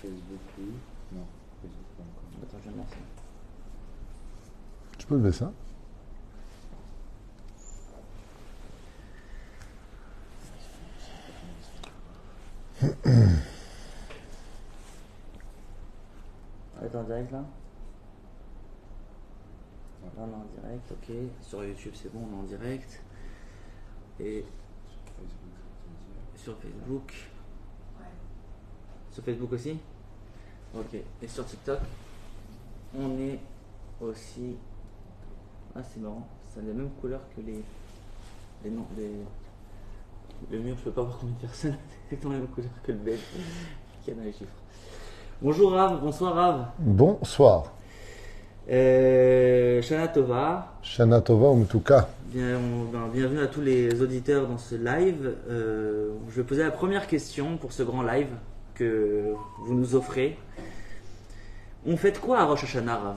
Facebook, oui. Non, Facebook pas encore. Attends, je viens de lancer. Tu peux lever ça? Attends, en direct là? Là, on est en direct, ok. Sur YouTube, c'est bon, on est en direct. Et sur Facebook. Sur Facebook aussi? Ok. Et sur TikTok, on est aussi. Ah, c'est marrant, ça a les mêmes couleurs que les noms. Le mur, je peux pas voir combien de personnes. C'est exactement la même couleur que le bel qui a dans les chiffres. Bonjour Rav, bonsoir Rav. Bonsoir. Shana Tova. Shana Tova Umtuka. Bienvenue à tous les auditeurs dans ce live. Je vais poser la première question pour ce grand live que vous nous offrez. On fête quoi à Rosh Hashanah, Rav?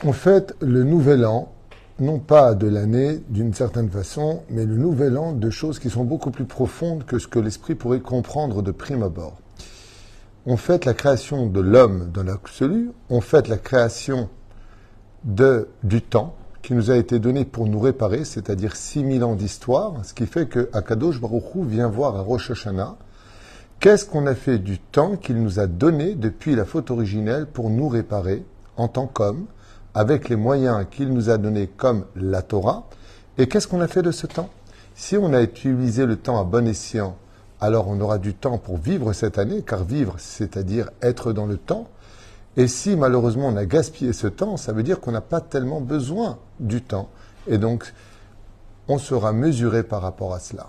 On fête le nouvel an, non pas de l'année d'une certaine façon, mais le nouvel an de choses qui sont beaucoup plus profondes que ce que l'esprit pourrait comprendre de prime abord. On fête la création de l'homme dans l'absolu, on fête la création du temps qui nous a été donné pour nous réparer, c'est-à-dire 6000 ans d'histoire, ce qui fait que Akadosh Baruch Hu vient voir à Rosh Hashanah qu'est-ce qu'on a fait du temps qu'il nous a donné depuis la faute originelle pour nous réparer en tant qu'homme, avec les moyens qu'il nous a donnés comme la Torah, et qu'est-ce qu'on a fait de ce temps? Si on a utilisé le temps à bon escient, alors on aura du temps pour vivre cette année, car vivre, c'est-à-dire être dans le temps. Et si malheureusement on a gaspillé ce temps, ça veut dire qu'on n'a pas tellement besoin du temps. Et donc, on sera mesuré par rapport à cela.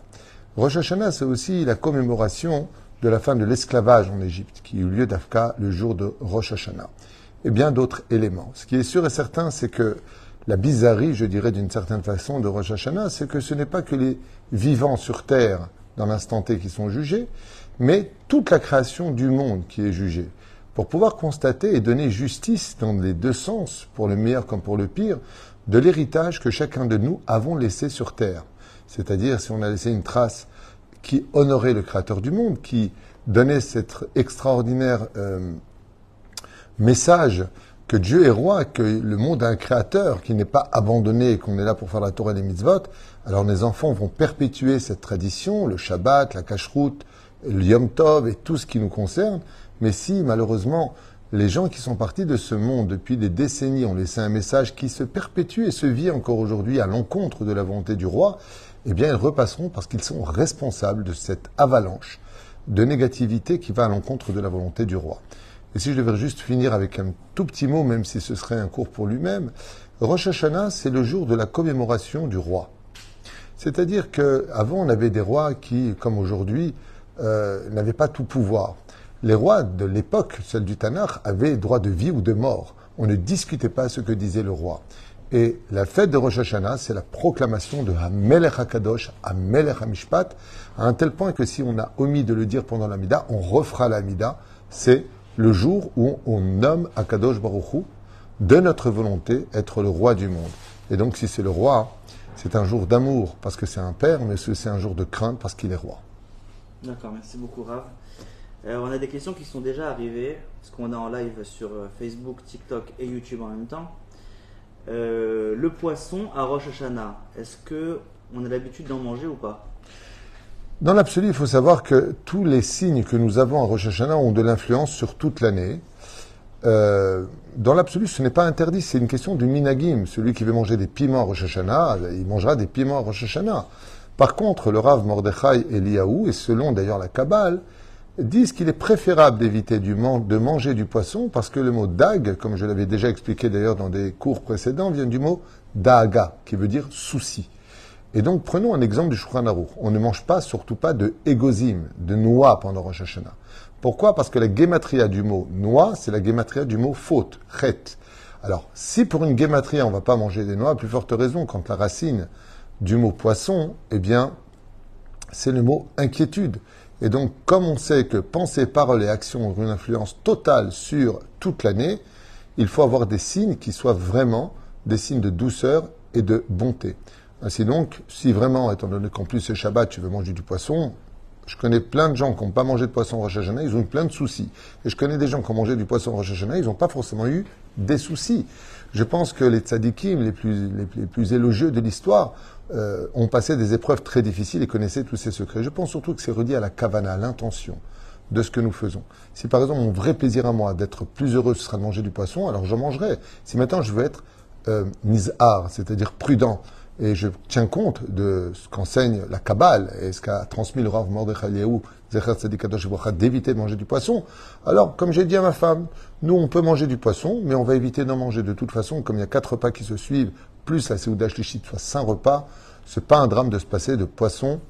Rosh Hashanah, c'est aussi la commémoration de la fin de l'esclavage en Égypte, qui eut lieu d'Afka le jour de Rosh Hashanah. Et bien d'autres éléments. Ce qui est sûr et certain, c'est que la bizarrerie, je dirais d'une certaine façon, de Rosh Hashanah, c'est que ce n'est pas que les vivants sur terre dans l'instant T qui sont jugés, mais toute la création du monde qui est jugée. Pour pouvoir constater et donner justice dans les deux sens, pour le meilleur comme pour le pire, de l'héritage que chacun de nous avons laissé sur terre. C'est-à-dire si on a laissé une trace qui honorait le Créateur du monde, qui donnait cet extraordinaire message que Dieu est roi, que le monde a un créateur, qui n'est pas abandonné et qu'on est là pour faire la Torah et les mitzvot, alors les enfants vont perpétuer cette tradition, le Shabbat, la Kashrut, le Yom Tov et tout ce qui nous concerne. Mais si, malheureusement, les gens qui sont partis de ce monde depuis des décennies ont laissé un message qui se perpétue et se vit encore aujourd'hui à l'encontre de la volonté du roi, eh bien, ils repasseront parce qu'ils sont responsables de cette avalanche de négativité qui va à l'encontre de la volonté du roi. Et si je devais juste finir avec un tout petit mot, même si ce serait un cours pour lui-même, Rosh Hashanah, c'est le jour de la commémoration du roi. C'est-à-dire qu'avant, on avait des rois qui, comme aujourd'hui, n'avaient pas tout pouvoir. Les rois de l'époque, celle du Tanakh, avaient droit de vie ou de mort. On ne discutait pas ce que disait le roi. Et la fête de Rosh Hashanah, c'est la proclamation de HaMelech HaKadosh, HaMelech HaMishpat, à un tel point que si on a omis de le dire pendant l'Amida, on refera l'Amida. C'est le jour où on nomme Akadosh Baruch Hu, de notre volonté, être le roi du monde. Et donc, si c'est le roi, c'est un jour d'amour, parce que c'est un père, mais c'est un jour de crainte, parce qu'il est roi. D'accord, merci beaucoup Rav. On a des questions qui sont déjà arrivées, parce qu'on est en live sur Facebook, TikTok et YouTube en même temps. Le poisson à Rosh Hashanah, est-ce qu'on a l'habitude d'en manger ou pas? Dans l'absolu, il faut savoir que tous les signes que nous avons à Rosh Hashanah ont de l'influence sur toute l'année. Dans l'absolu, ce n'est pas interdit, c'est une question du minagim. Celui qui veut manger des piments à Rosh Hashanah, il mangera des piments à Rosh Hashanah. Par contre, le Rav Mordechai Eliyahu, et selon d'ailleurs la Kabbale, disent qu'il est préférable d'éviter de manger du poisson parce que le mot dag, comme je l'avais déjà expliqué d'ailleurs dans des cours précédents, vient du mot daaga, qui veut dire souci. Et donc, prenons un exemple du Shulchan Aruch. On ne mange pas, surtout pas, de égozim, de noix pendant Rosh Hashanah. Pourquoi? Parce que la gématria du mot noix, c'est la gématria du mot faute, chet. Alors, si pour une gématria, on ne va pas manger des noix, à plus forte raison, quand la racine du mot poisson, eh bien, c'est le mot inquiétude. Et donc, comme on sait que pensée, parole et action ont une influence totale sur toute l'année, il faut avoir des signes qui soient vraiment des signes de douceur et de bonté. Ainsi donc, si vraiment, étant donné qu'en plus c'est Shabbat, tu veux manger du poisson, Je connais plein de gens qui n'ont pas mangé de poisson Rosh Hashanah, ils ont eu plein de soucis. Et je connais des gens qui ont mangé du poisson Rosh Hashanah, ils n'ont pas forcément eu des soucis. Je pense que les tzadikim les plus élogieux de l'histoire ont passé des épreuves très difficiles et connaissaient tous ces secrets. Je pense surtout que c'est relié à la kavana, à l'intention de ce que nous faisons. Si par exemple mon vrai plaisir à moi d'être plus heureux, ce sera de manger du poisson, alors je mangerai. Si maintenant je veux être nizhar, c'est-à-dire prudent, et je tiens compte de ce qu'enseigne la Kabbale et ce qu'a transmis le Rav Mordechai Eliyahu, Zecher Tzadik Kadosh V'Bracha, d'éviter de manger du poisson. Alors, comme j'ai dit à ma femme, nous on peut manger du poisson, mais on va éviter d'en manger de toute façon, comme il y a 4 repas qui se suivent, plus la Seuda Shlichit, soit 5 repas, c'est pas un drame de se passer de poisson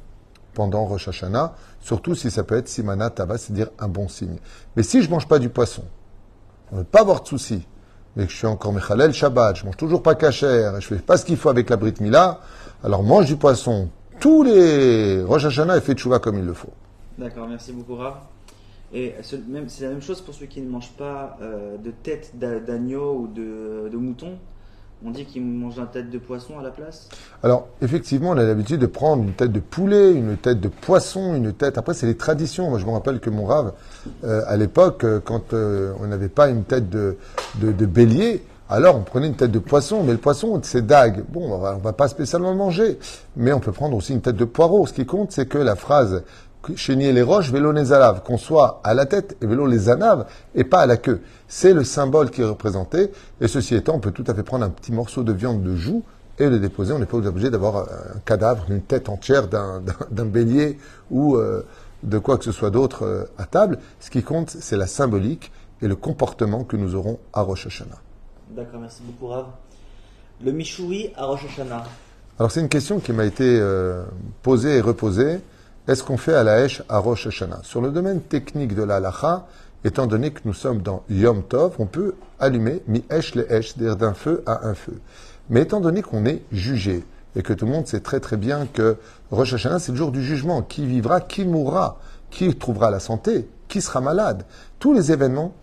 pendant Rosh Hashanah, surtout si ça peut être Simana Tava, c'est-à-dire un bon signe. Mais si je mange pas du poisson, on ne peut pas avoir de soucis, mais que je suis encore Mechalel Shabbat, je mange toujours pas kasher, et je fais pas ce qu'il faut avec la Brit Mila, alors mange du poisson tous les Rosh Hashanah et fais tchouva comme il le faut. D'accord, merci beaucoup Rav. Et c'est la même chose pour ceux qui ne mangent pas de tête d'agneau ou de mouton. On dit qu'ils mangent une tête de poisson à la place. Alors, effectivement, on a l'habitude de prendre une tête de poulet, une tête de poisson, une tête... Après, c'est les traditions. Moi, je me rappelle que mon rave, à l'époque, quand on n'avait pas une tête de bélier, alors on prenait une tête de poisson. Mais le poisson, c'est dague. Bon, on va pas spécialement le manger. Mais on peut prendre aussi une tête de poireau. Ce qui compte, c'est que la phrase « Chénier les roches, vélo les alaves », qu'on soit à la tête et vélo les anaves, et pas à la queue. C'est le symbole qui est représenté. Et ceci étant, on peut tout à fait prendre un petit morceau de viande de joue et le déposer. On n'est pas obligé d'avoir un cadavre, une tête entière d'un bélier ou de quoi que ce soit d'autre à table. Ce qui compte, c'est la symbolique et le comportement que nous aurons à Rosh Hashanah. D'accord, merci beaucoup Rav. Le Mishouri à Rosh Hashanah. Alors c'est une question qui m'a été posée et reposée. Est-ce qu'on fait à la Hesh à Rosh Hashanah? Sur le domaine technique de la halacha, étant donné que nous sommes dans Yom Tov, on peut allumer mi-Hesh le Hesh, c'est-à-dire d'un feu à un feu. Mais étant donné qu'on est jugé, et que tout le monde sait très très bien que Rosh Hashanah, c'est le jour du jugement. Qui vivra, qui mourra, qui trouvera la santé, qui sera malade. Tous les événements,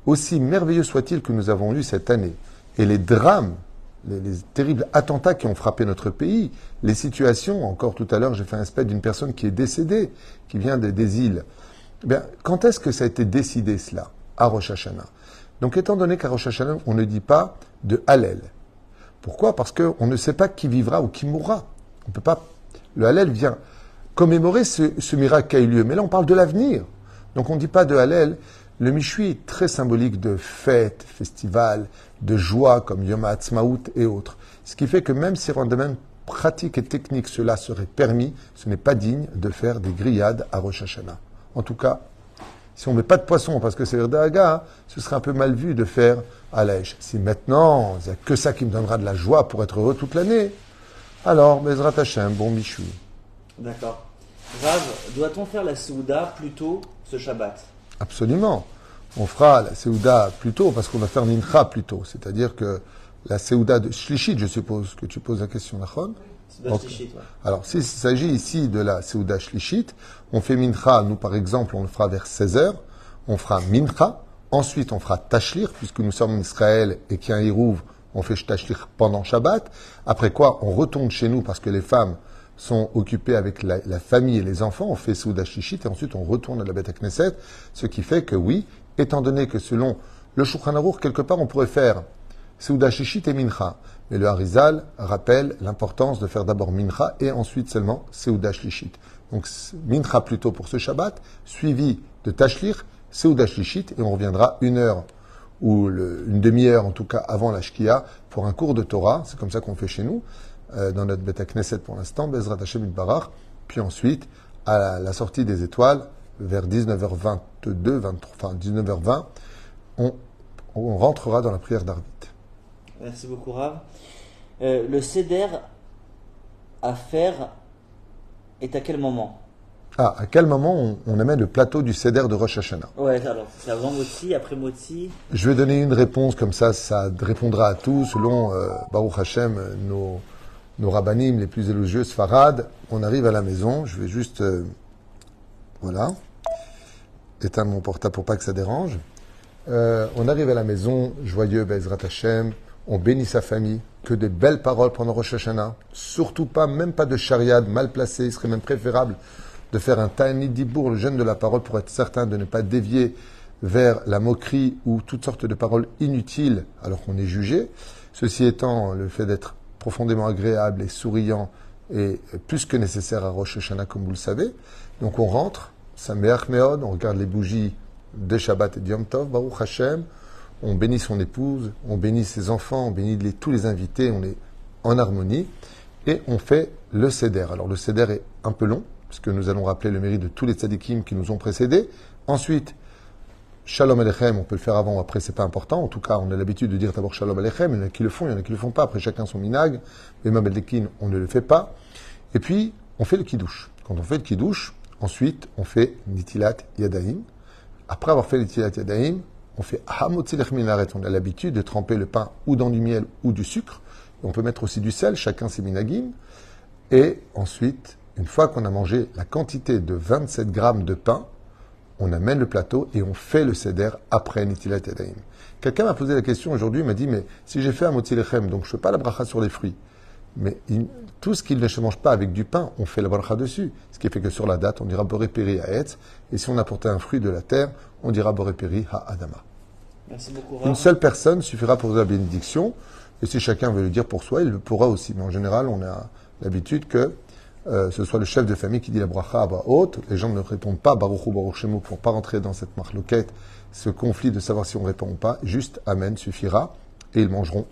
aussi merveilleux soient-ils que nous avons eus cette année, et les drames, les terribles attentats qui ont frappé notre pays, les situations, encore tout à l'heure, j'ai fait un spectre d'une personne qui est décédée, qui vient des îles. Eh bien, quand est-ce que ça a été décidé cela? À Rosh Hashanah. Donc, étant donné qu'à Rosh Hashanah, on ne dit pas de Hallel. Pourquoi? Parce qu'on ne sait pas qui vivra ou qui mourra. On peut pas. Le Hallel vient commémorer ce miracle qui a eu lieu. Mais là, on parle de l'avenir. Donc, on ne dit pas de Hallel. Le Mishui est très symbolique de fêtes, festivals, de joie comme Yom HaAtzmaut et autres. Ce qui fait que même si dans le domaine pratique et technique cela serait permis, ce n'est pas digne de faire des grillades à Rosh Hashanah. En tout cas, si on ne met pas de poisson parce que c'est Erdaga, ce serait un peu mal vu de faire à l'Aïch. Si maintenant, il n'y a que ça qui me donnera de la joie pour être heureux toute l'année, alors, Bezrat Hashem, bon Mishui. D'accord. Rav, doit-on faire la Souda plus tôt ce Shabbat? Absolument. On fera la Seouda plus tôt parce qu'on va faire Mincha plus tôt. C'est-à-dire que la Seouda de Shlichit, je suppose que tu poses la question, Nachon. Okay. Ouais. Alors, s'il s'agit ici de la Seouda Shlichit, on fait Mincha, nous par exemple, on le fera vers 16h, on fera Mincha, ensuite on fera Tashlir, puisque nous sommes en Israël et qu'il y a un Hirouv, on fait Tashlir pendant Shabbat, après quoi on retourne chez nous parce que les femmes sont occupées avec la famille et les enfants, on fait Seouda Shlichit et ensuite on retourne à la Beth Knesset, ce qui fait que oui, étant donné que selon le Shulchan Aruch, quelque part on pourrait faire Seouda Shlichit et Mincha. Mais le Harizal rappelle l'importance de faire d'abord Mincha et ensuite seulement Seouda Shlichit. Donc Mincha plutôt pour ce Shabbat, suivi de Tashlir, Seouda Shlichit, et on reviendra 1 heure ou une demi-heure en tout cas avant la Shkia pour un cours de Torah. C'est comme ça qu'on fait chez nous, dans notre Beth Knesset pour l'instant, Bezrat Hashem Yitbarach. Puis ensuite, à la sortie des étoiles, vers 19h22, 23, enfin 19h20, on rentrera dans la prière d'Arvit. Merci beaucoup Rav. Le Seder à faire est à quel moment? À quel moment on amène le plateau du Seder de Rosh Hashanah? Ouais, alors, c'est avant Motzi, après Motzi? Je vais donner une réponse, comme ça répondra à tout, selon Baruch Hashem, nos rabbanim les plus élogieux, Sfarad. On arrive à la maison, je vais juste, voilà, éteindre mon portable pour pas que ça dérange. On arrive à la maison, joyeux, Bezrat Hashem, on bénit sa famille, que des belles paroles pendant Rosh Hashanah, surtout pas, même pas de chariad mal placé, il serait même préférable de faire un ta'anit dibour, le jeûne de la parole, pour être certain de ne pas dévier vers la moquerie ou toutes sortes de paroles inutiles alors qu'on est jugé. Ceci étant, le fait d'être profondément agréable et souriant est plus que nécessaire à Rosh Hashanah, comme vous le savez. Donc on rentre, Sameach Meod, on regarde les bougies de Shabbat et de Yom Tov, Baruch Hashem, on bénit son épouse, on bénit ses enfants, on bénit tous les invités, on est en harmonie, et on fait le Seder. Alors le Seder est un peu long, parce que nous allons rappeler le mérite de tous les tzadikim qui nous ont précédés. Ensuite, Shalom Aleichem, on peut le faire avant ou après, c'est pas important. En tout cas, on a l'habitude de dire d'abord Shalom Aleichem. Il y en a qui le font, il y en a qui le font pas. Après, chacun son minag. Mais Mabel Lekin, on ne le fait pas. Et puis, on fait le kiddush. Quand on fait le kiddush, ensuite, on fait Nitilat Yadayim. Après avoir fait Nitilat Yadayim, on fait Hamotzilech Minaret. On a l'habitude de tremper le pain ou dans du miel ou du sucre. Et on peut mettre aussi du sel, chacun ses minagim. Et ensuite, une fois qu'on a mangé la quantité de 27 grammes de pain, on amène le plateau et on fait le seder après Nitilat Yadayim. Quelqu'un m'a posé la question aujourd'hui, il m'a dit, mais si j'ai fait un motilechem, donc je ne fais pas la bracha sur les fruits, mais tout ce qu'il ne se mange pas avec du pain, on fait la bracha dessus. Ce qui fait que sur la date, on dira borépéri haetz, et si on apportait un fruit de la terre, on dira borépéri ha-adama. Merci beaucoup, Une seule personne suffira pour la bénédiction, et si chacun veut le dire pour soi, il le pourra aussi. Mais en général, on a l'habitude que ce soit le chef de famille qui dit la bracha à voix haute. Les gens ne répondent pas Baruch Hu Baruch Shemo pour ne pas rentrer dans cette marloquette, ce conflit de savoir si on répond ou pas. Juste Amen suffira et ils mangeront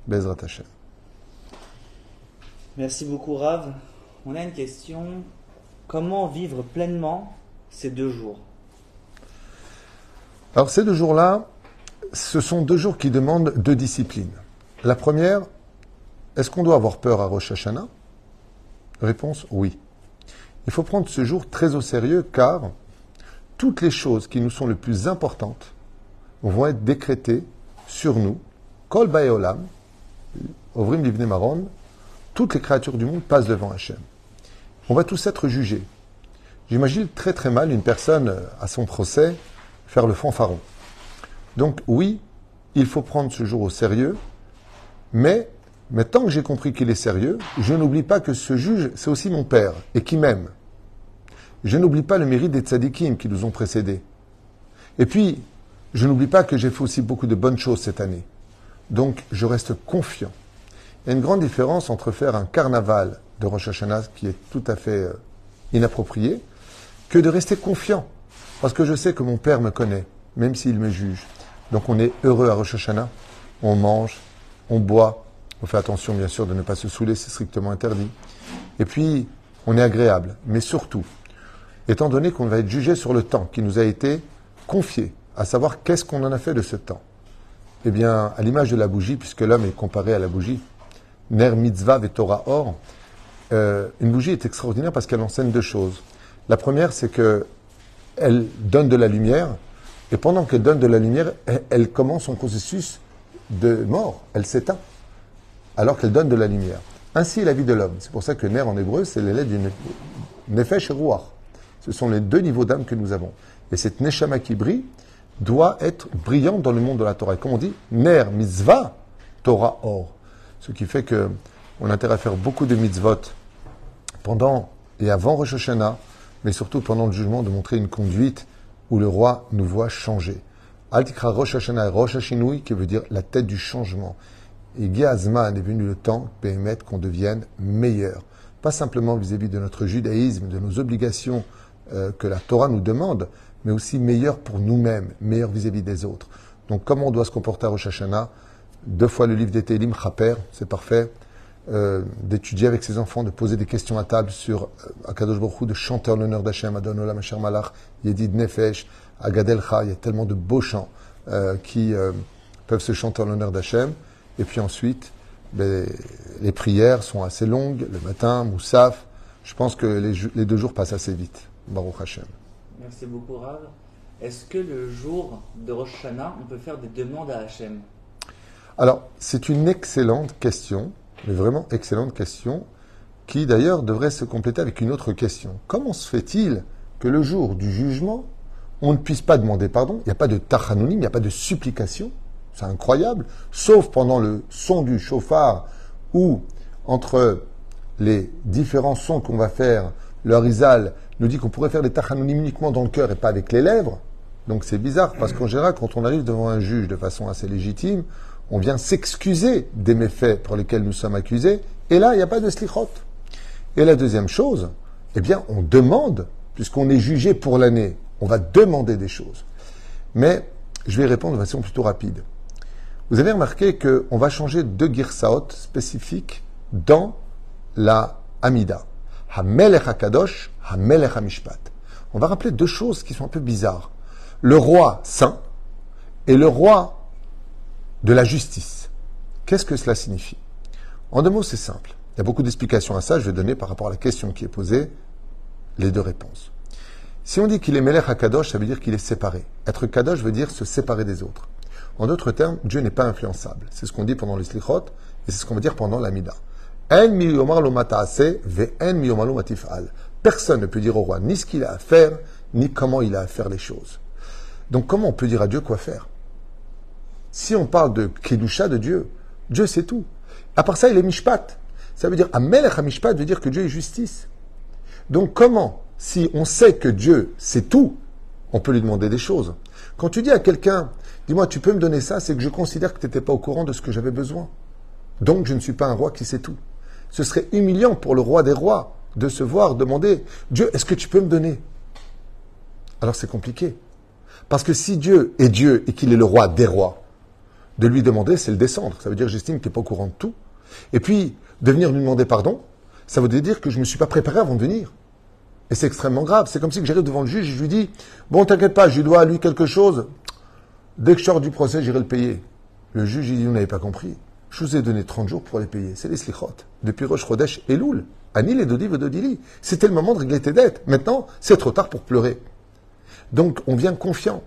Bezrat Hashem. Merci beaucoup, Rav. On a une question. Comment vivre pleinement ces 2 jours? Alors ces 2 jours-là, ce sont 2 jours qui demandent 2 disciplines. La première, est-ce qu'on doit avoir peur à Rosh Hashanah? Réponse, oui. Il faut prendre ce jour très au sérieux car toutes les choses qui nous sont les plus importantes vont être décrétées sur nous. Kol Baeolam, Ovrim Livnei Maron, toutes les créatures du monde passent devant Hachem. On va tous être jugés. J'imagine très très mal une personne à son procès faire le fanfaron. Donc oui, il faut prendre ce jour au sérieux, mais tant que j'ai compris qu'il est sérieux, je n'oublie pas que ce juge, c'est aussi mon père, et qui m'aime. Je n'oublie pas le mérite des tzadikim qui nous ont précédés. Et puis, je n'oublie pas que j'ai fait aussi beaucoup de bonnes choses cette année. Donc, je reste confiant. Il y a une grande différence entre faire un carnaval de Rosh Hashanah, qui est tout à fait inapproprié, que de rester confiant. Parce que je sais que mon père me connaît, même s'il me juge. Donc, on est heureux à Rosh Hashanah. On mange, on boit. On fait attention, bien sûr, de ne pas se saouler, c'est strictement interdit. Et puis, on est agréable. Mais surtout, étant donné qu'on va être jugé sur le temps qui nous a été confié, à savoir qu'est-ce qu'on en a fait de ce temps. Eh bien, à l'image de la bougie, puisque l'homme est comparé à la bougie, Ner mitzvah ve Torah or, une bougie est extraordinaire parce qu'elle enseigne 2 choses. La première, c'est que elle donne de la lumière, et pendant qu'elle donne de la lumière, elle commence son processus de mort, elle s'éteint, alors qu'elle donne de la lumière. Ainsi est la vie de l'homme. C'est pour ça que Ner en hébreu, c'est les lettres du Nefesh et Ruach. Ce sont les 2 niveaux d'âme que nous avons. Et cette Neshama qui brille doit être brillante dans le monde de la Torah. Et comme on dit, Ner mitzvah, Torah or. Ce qui fait qu'on a intérêt à faire beaucoup de mitzvot pendant et avant Rosh Hashanah, mais surtout pendant le jugement, de montrer une conduite où le roi nous voit changer. Al Tikra Rosh Hashanah et Rosh Hashinui, qui veut dire la tête du changement. Et Géazman est venu le temps, permettre qu'on devienne meilleur. Pas simplement vis-à-vis de notre judaïsme, de nos obligations que la Torah nous demande, mais aussi meilleur pour nous-mêmes, meilleur vis-à-vis des autres. Donc comment on doit se comporter à Rosh Hashanah? 2 fois le livre des Télim, Chaper, c'est parfait. D'étudier avec ses enfants, de poser des questions à table sur Akadosh Baruch Hu, de chanter en l'honneur d'Hachem, Adon Olam Asher Malach, Yedid Nefesh, Agad Elcha. Il y a tellement de beaux chants qui peuvent se chanter en l'honneur d'Hachem. Et puis ensuite, les prières sont assez longues, le matin, Moussaf. Je pense que les 2 jours passent assez vite. Baruch Hashem. Merci beaucoup, Rav. Est-ce que le jour de Rosh Hashanah, on peut faire des demandes à Hachem? Alors, c'est une excellente question, mais vraiment excellente question, qui d'ailleurs devrait se compléter avec une autre question. Comment se fait-il que le jour du jugement, on ne puisse pas demander pardon? Il n'y a pas de tachanonim, il n'y a pas de supplication. C'est incroyable. Sauf pendant le son du chauffard ou entre les différents sons qu'on va faire, le harizal, nous dit qu'on pourrait faire les tachanonim uniquement dans le cœur et pas avec les lèvres. Donc c'est bizarre, parce qu'en général, quand on arrive devant un juge de façon assez légitime, on vient s'excuser des méfaits pour lesquels nous sommes accusés, et là, il n'y a pas de slichot. Et la deuxième chose, eh bien, on demande, puisqu'on est jugé pour l'année, on va demander des choses. Mais je vais répondre de façon plutôt rapide. Vous avez remarqué qu'on va changer deux girsaot spécifiques dans la Hamida. Hamelech HaKadosh, Hamelech HaMishpat. On va rappeler deux choses qui sont un peu bizarres. Le roi saint et le roi de la justice. Qu'est-ce que cela signifie? En deux mots, c'est simple. Il y a beaucoup d'explications à ça. Je vais donner par rapport à la question qui est posée les deux réponses. Si on dit qu'il est Melech HaKadosh, ça veut dire qu'il est séparé. Être Kadosh veut dire se séparer des autres. En d'autres termes, Dieu n'est pas influençable. C'est ce qu'on dit pendant les Slichot et c'est ce qu'on va dire pendant l'Amida. Personne ne peut dire au roi ni ce qu'il a à faire, ni comment il a à faire les choses. Donc comment on peut dire à Dieu quoi faire? Si on parle de Kedusha de Dieu, Dieu c'est tout. À part ça, il est Mishpat. Ça veut dire, Amelech HaMishpat veut dire que Dieu est justice. Donc comment, si on sait que Dieu c'est tout, on peut lui demander des choses? Quand tu dis à quelqu'un, dis-moi, tu peux me donner ça, c'est que je considère que tu n'étais pas au courant de ce que j'avais besoin. Donc je ne suis pas un roi qui sait tout. Ce serait humiliant pour le roi des rois de se voir demander, Dieu, est-ce que tu peux me donner? Alors c'est compliqué. Parce que si Dieu est Dieu et qu'il est le roi des rois, de lui demander, c'est le descendre. Ça veut dire, j'estime qu'il n'est pas au courant de tout. Et puis, de venir lui demander pardon, ça veut dire que je ne me suis pas préparé avant de venir. Et c'est extrêmement grave. C'est comme si j'arrive devant le juge et je lui dis, bon, t'inquiète pas, je lui dois à lui quelque chose. Dès que je sors du procès, j'irai le payer. Le juge, il dit, vous n'avez pas compris. Je vous ai donné 30 jours pour les payer. C'est les slichot. Depuis Rosh Chodesh et Loul. Anil et Dodi Vedodili. C'était le moment de régler tes dettes. Maintenant, c'est trop tard pour pleurer. Donc, on vient confiant.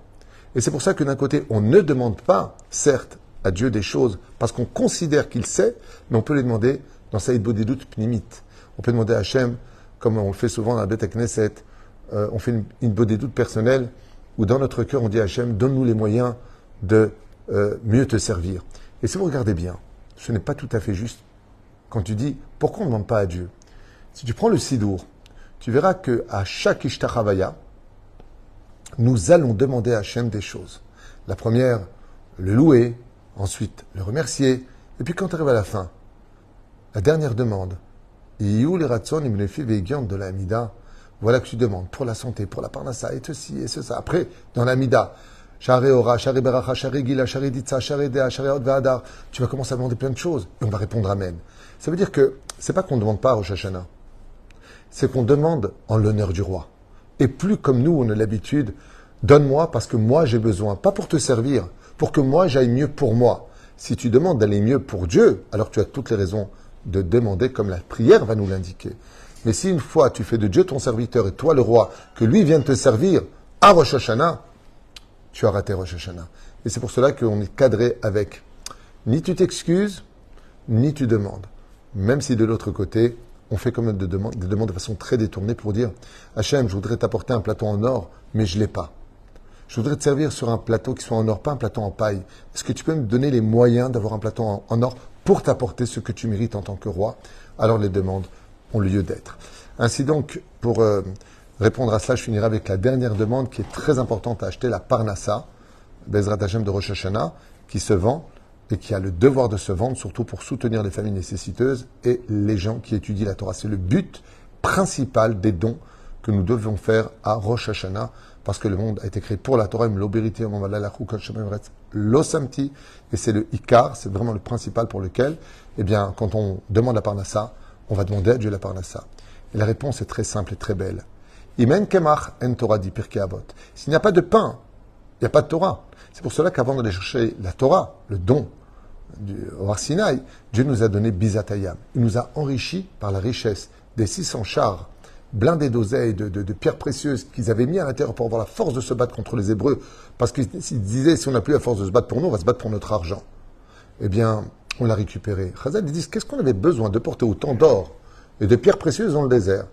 Et c'est pour ça que d'un côté, on ne demande pas, certes, à Dieu des choses, parce qu'on considère qu'il sait, mais on peut les demander dans Saïd Bodidut Pnimit. On peut demander à Hachem, comme on le fait souvent dans la Beth Knesset, on fait une Bodidut personnelle, où dans notre cœur, on dit à Hachem, donne-nous les moyens de mieux te servir. Et si vous regardez bien, ce n'est pas tout à fait juste. Quand tu dis, pourquoi on ne demande pas à Dieu? Si tu prends le Sidour, tu verras qu'à chaque Ishtachavaya, nous allons demander à Hachem des choses. La première, le louer, ensuite le remercier, et puis quand tu arrives à la fin, la dernière demande, de la Hamida, voilà que tu demandes pour la santé, pour la parnassa, et ceci, et ça. Après, dans la Hamida, Share Ora, Share Beracha, Share Gila, Share Ditza, Share Dea, Share Od Vahadar, tu vas commencer à demander plein de choses, et on va répondre Amen. Ça veut dire que c'est pas qu'on ne demande pas à Rosh Hashanah, c'est qu'on demande en l'honneur du roi. Et plus comme nous, on a l'habitude, donne-moi parce que moi j'ai besoin, pas pour te servir, pour que moi j'aille mieux pour moi. Si tu demandes d'aller mieux pour Dieu, alors tu as toutes les raisons de demander comme la prière va nous l'indiquer. Mais si une fois tu fais de Dieu ton serviteur et toi le roi, que lui vienne te servir à Rosh Hashanah, tu as raté Rosh Hashanah. Et c'est pour cela qu'on est cadré avec ni tu t'excuses, ni tu demandes. Même si de l'autre côté, on fait comme des demandes de façon très détournée pour dire « Hachem, je voudrais t'apporter un plateau en or, mais je ne l'ai pas. Je voudrais te servir sur un plateau qui soit en or, pas un plateau en paille. Est-ce que tu peux me donner les moyens d'avoir un plateau en or pour t'apporter ce que tu mérites en tant que roi ?» Alors les demandes ont lieu d'être. Ainsi donc, pour répondre à cela, je finirai avec la dernière demande qui est très importante à acheter, la Parnassa, Bezrat Hashem de Rosh Hashanah, qui se vend et qui a le devoir de se vendre, surtout pour soutenir les familles nécessiteuses et les gens qui étudient la Torah. C'est le but principal des dons que nous devons faire à Rosh Hashanah, parce que le monde a été créé pour la Torah, l'osamti, et c'est le ikar, c'est vraiment le principal pour lequel, eh bien, quand on demande la parnassa, on va demander à Dieu la parnassa. Et la réponse est très simple et très belle. Imen kemach en Torah dit Pirkei Avot. S'il n'y a pas de pain, il n'y a pas de Torah. C'est pour cela qu'avant d'aller chercher la Torah, le don au Har Sinaï, Dieu nous a donné Bizatayam. Il nous a enrichis par la richesse des 600 chars blindés d'oseilles, de pierres précieuses qu'ils avaient mis à l'intérieur pour avoir la force de se battre contre les Hébreux. Parce qu'ils disaient, si on n'a plus la force de se battre pour nous, on va se battre pour notre argent. Eh bien, on l'a récupéré. Chazal, ils disent, qu'est-ce qu'on avait besoin de porter autant d'or et de pierres précieuses dans le désert?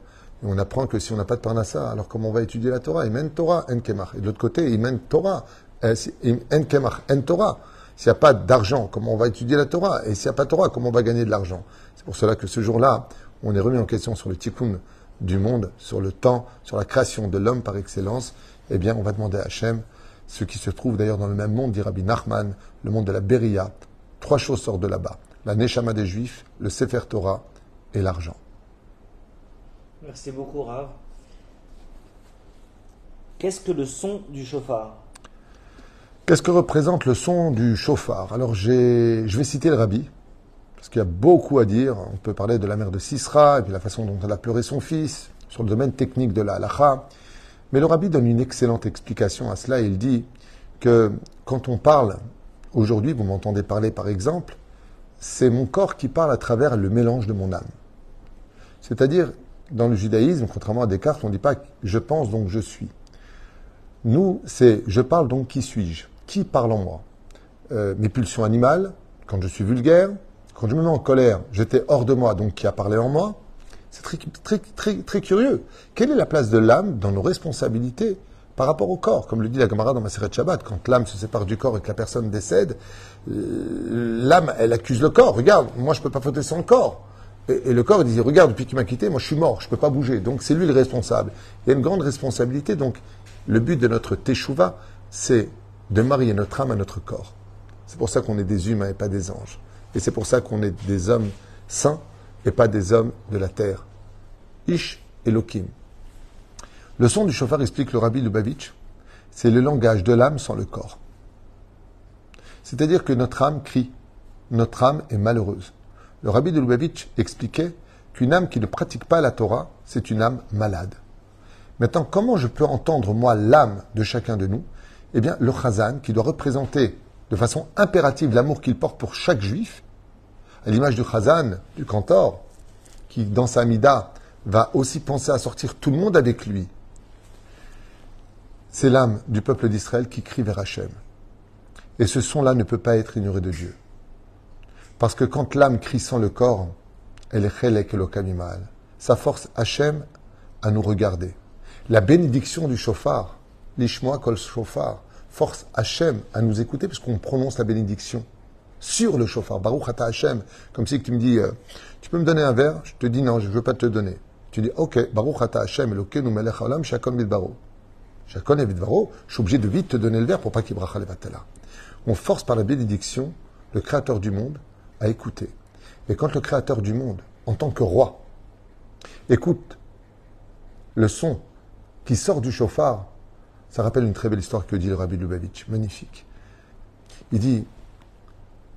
Et on apprend que si on n'a pas de parnassa, alors comment on va étudier la Torah? Imen Torah, en Kemach. Et de l'autre côté, Imen Torah, en Kemach, en Torah. S'il n'y a pas d'argent, comment on va étudier la Torah? Et s'il n'y a pas de Torah, comment on va gagner de l'argent? C'est pour cela que ce jour-là, on est remis en question sur le tikkun du monde, sur le temps, sur la création de l'homme par excellence, eh bien, on va demander à Hachem, ce qui se trouve d'ailleurs dans le même monde, dit Rabbi Nachman, le monde de la Beria. 3 choses sortent de là-bas. La Neshama des Juifs, le Sefer Torah et l'argent. Merci beaucoup, Rav. Qu'est-ce que le son du chauffard? Qu'est-ce que représente le son du chauffard? Alors, je vais citer le Rabbi, parce qu'il y a beaucoup à dire. On peut parler de la mère de Sisra, et puis la façon dont elle a pleuré son fils, sur le domaine technique de la halacha. Mais le Rabbi donne une excellente explication à cela. Il dit que quand on parle, aujourd'hui, vous m'entendez parler par exemple, c'est mon corps qui parle à travers le mélange de mon âme. C'est-à-dire, dans le judaïsme, contrairement à Descartes, on ne dit pas « je pense donc je suis ». Nous, c'est « je parle donc qui suis-je » ? Qui parle en moi ? Mes pulsions animales, quand je suis vulgaire, quand je me mets en colère, j'étais hors de moi, donc qui a parlé en moi ? C'est très curieux. Quelle est la place de l'âme dans nos responsabilités par rapport au corps? Comme le dit la Gemara dans Maseret Shabbat, quand l'âme se sépare du corps et que la personne décède, l'âme, elle accuse le corps. Regarde, moi je ne peux pas fauter sans le corps. Et le corps, il dit, regarde, depuis qu'il m'a quitté, moi je suis mort, je ne peux pas bouger. Donc c'est lui le responsable. Il y a une grande responsabilité. Donc le but de notre teshuva, c'est de marier notre âme à notre corps. C'est pour ça qu'on est des humains et pas des anges. Et c'est pour ça qu'on est des hommes saints et pas des hommes de la terre. Ish Elohim. Le son du chauffard, explique le Rabbi Lubavitch, c'est le langage de l'âme sans le corps. C'est-à-dire que notre âme crie, notre âme est malheureuse. Le Rabbi de Lubavitch expliquait qu'une âme qui ne pratique pas la Torah, c'est une âme malade. Maintenant, comment je peux entendre, moi, l'âme de chacun de nous? Eh bien, le Chazan, qui doit représenter de façon impérative l'amour qu'il porte pour chaque juif, à l'image du Chazan, du Cantor, qui, dans sa Mida, va aussi penser à sortir tout le monde avec lui. C'est l'âme du peuple d'Israël qui crie vers Hachem. Et ce son-là ne peut pas être ignoré de Dieu. Parce que quand l'âme crie sans le corps, elle est chelek elokamimal. Ça force Hachem à nous regarder. La bénédiction du chauffard, l'ishmoa kol chauffard, force Hachem à nous écouter puisqu'on prononce la bénédiction sur le chauffard. Baruch ata Hachem. Comme si tu me dis, tu peux me donner un verre? Je te dis non, je ne veux pas te le donner. Tu dis, ok, Baruch ata Hachem, Elokeinu melech haolam, shakon vidbaro. Shakon vidbaro, je suis obligé de vite te donner le verre pour pas qu'il bracha levatala. On force par la bénédiction le Créateur du monde à écouter. Et quand le Créateur du monde, en tant que roi, écoute le son qui sort du chauffard, ça rappelle une très belle histoire que dit le Rabbi Lubavitch, magnifique. Il dit,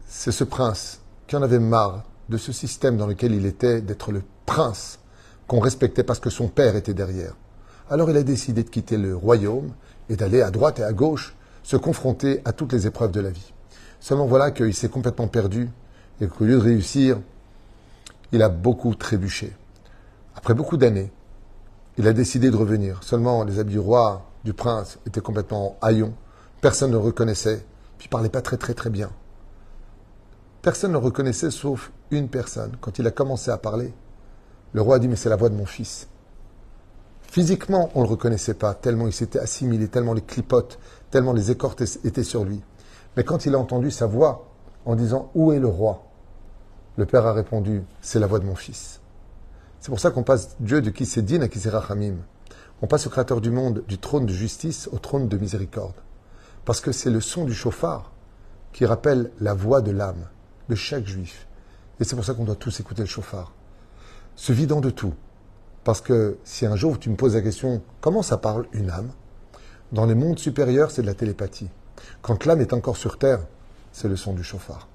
c'est ce prince qui en avait marre de ce système dans lequel il était, d'être le prince qu'on respectait parce que son père était derrière. Alors il a décidé de quitter le royaume et d'aller à droite et à gauche se confronter à toutes les épreuves de la vie. Seulement voilà qu'il s'est complètement perdu et qu'au lieu de réussir, il a beaucoup trébuché. Après beaucoup d'années, il a décidé de revenir. Seulement les habits du roi, du prince, étaient complètement haillons. Personne ne le reconnaissait, puis il parlait pas très bien. Personne ne le reconnaissait sauf une personne. Quand il a commencé à parler, le roi a dit, mais c'est la voix de mon fils. Physiquement, on ne le reconnaissait pas, tellement il s'était assimilé, tellement les clipotes, tellement les écortes étaient sur lui. Mais quand il a entendu sa voix en disant « Où est le roi ?» le père a répondu « C'est la voix de mon fils ». C'est pour ça qu'on passe Dieu de qui c'est din à qui c'est rachamim. On passe au Créateur du monde, du trône de justice au trône de miséricorde. Parce que c'est le son du chauffard qui rappelle la voix de l'âme de chaque juif. Et c'est pour ça qu'on doit tous écouter le chauffard. Se vidant de tout. Parce que si un jour tu me poses la question « Comment ça parle une âme ?» Dans les mondes supérieurs, c'est de la télépathie. Quand l'âme est encore sur terre, c'est le son du chauffard.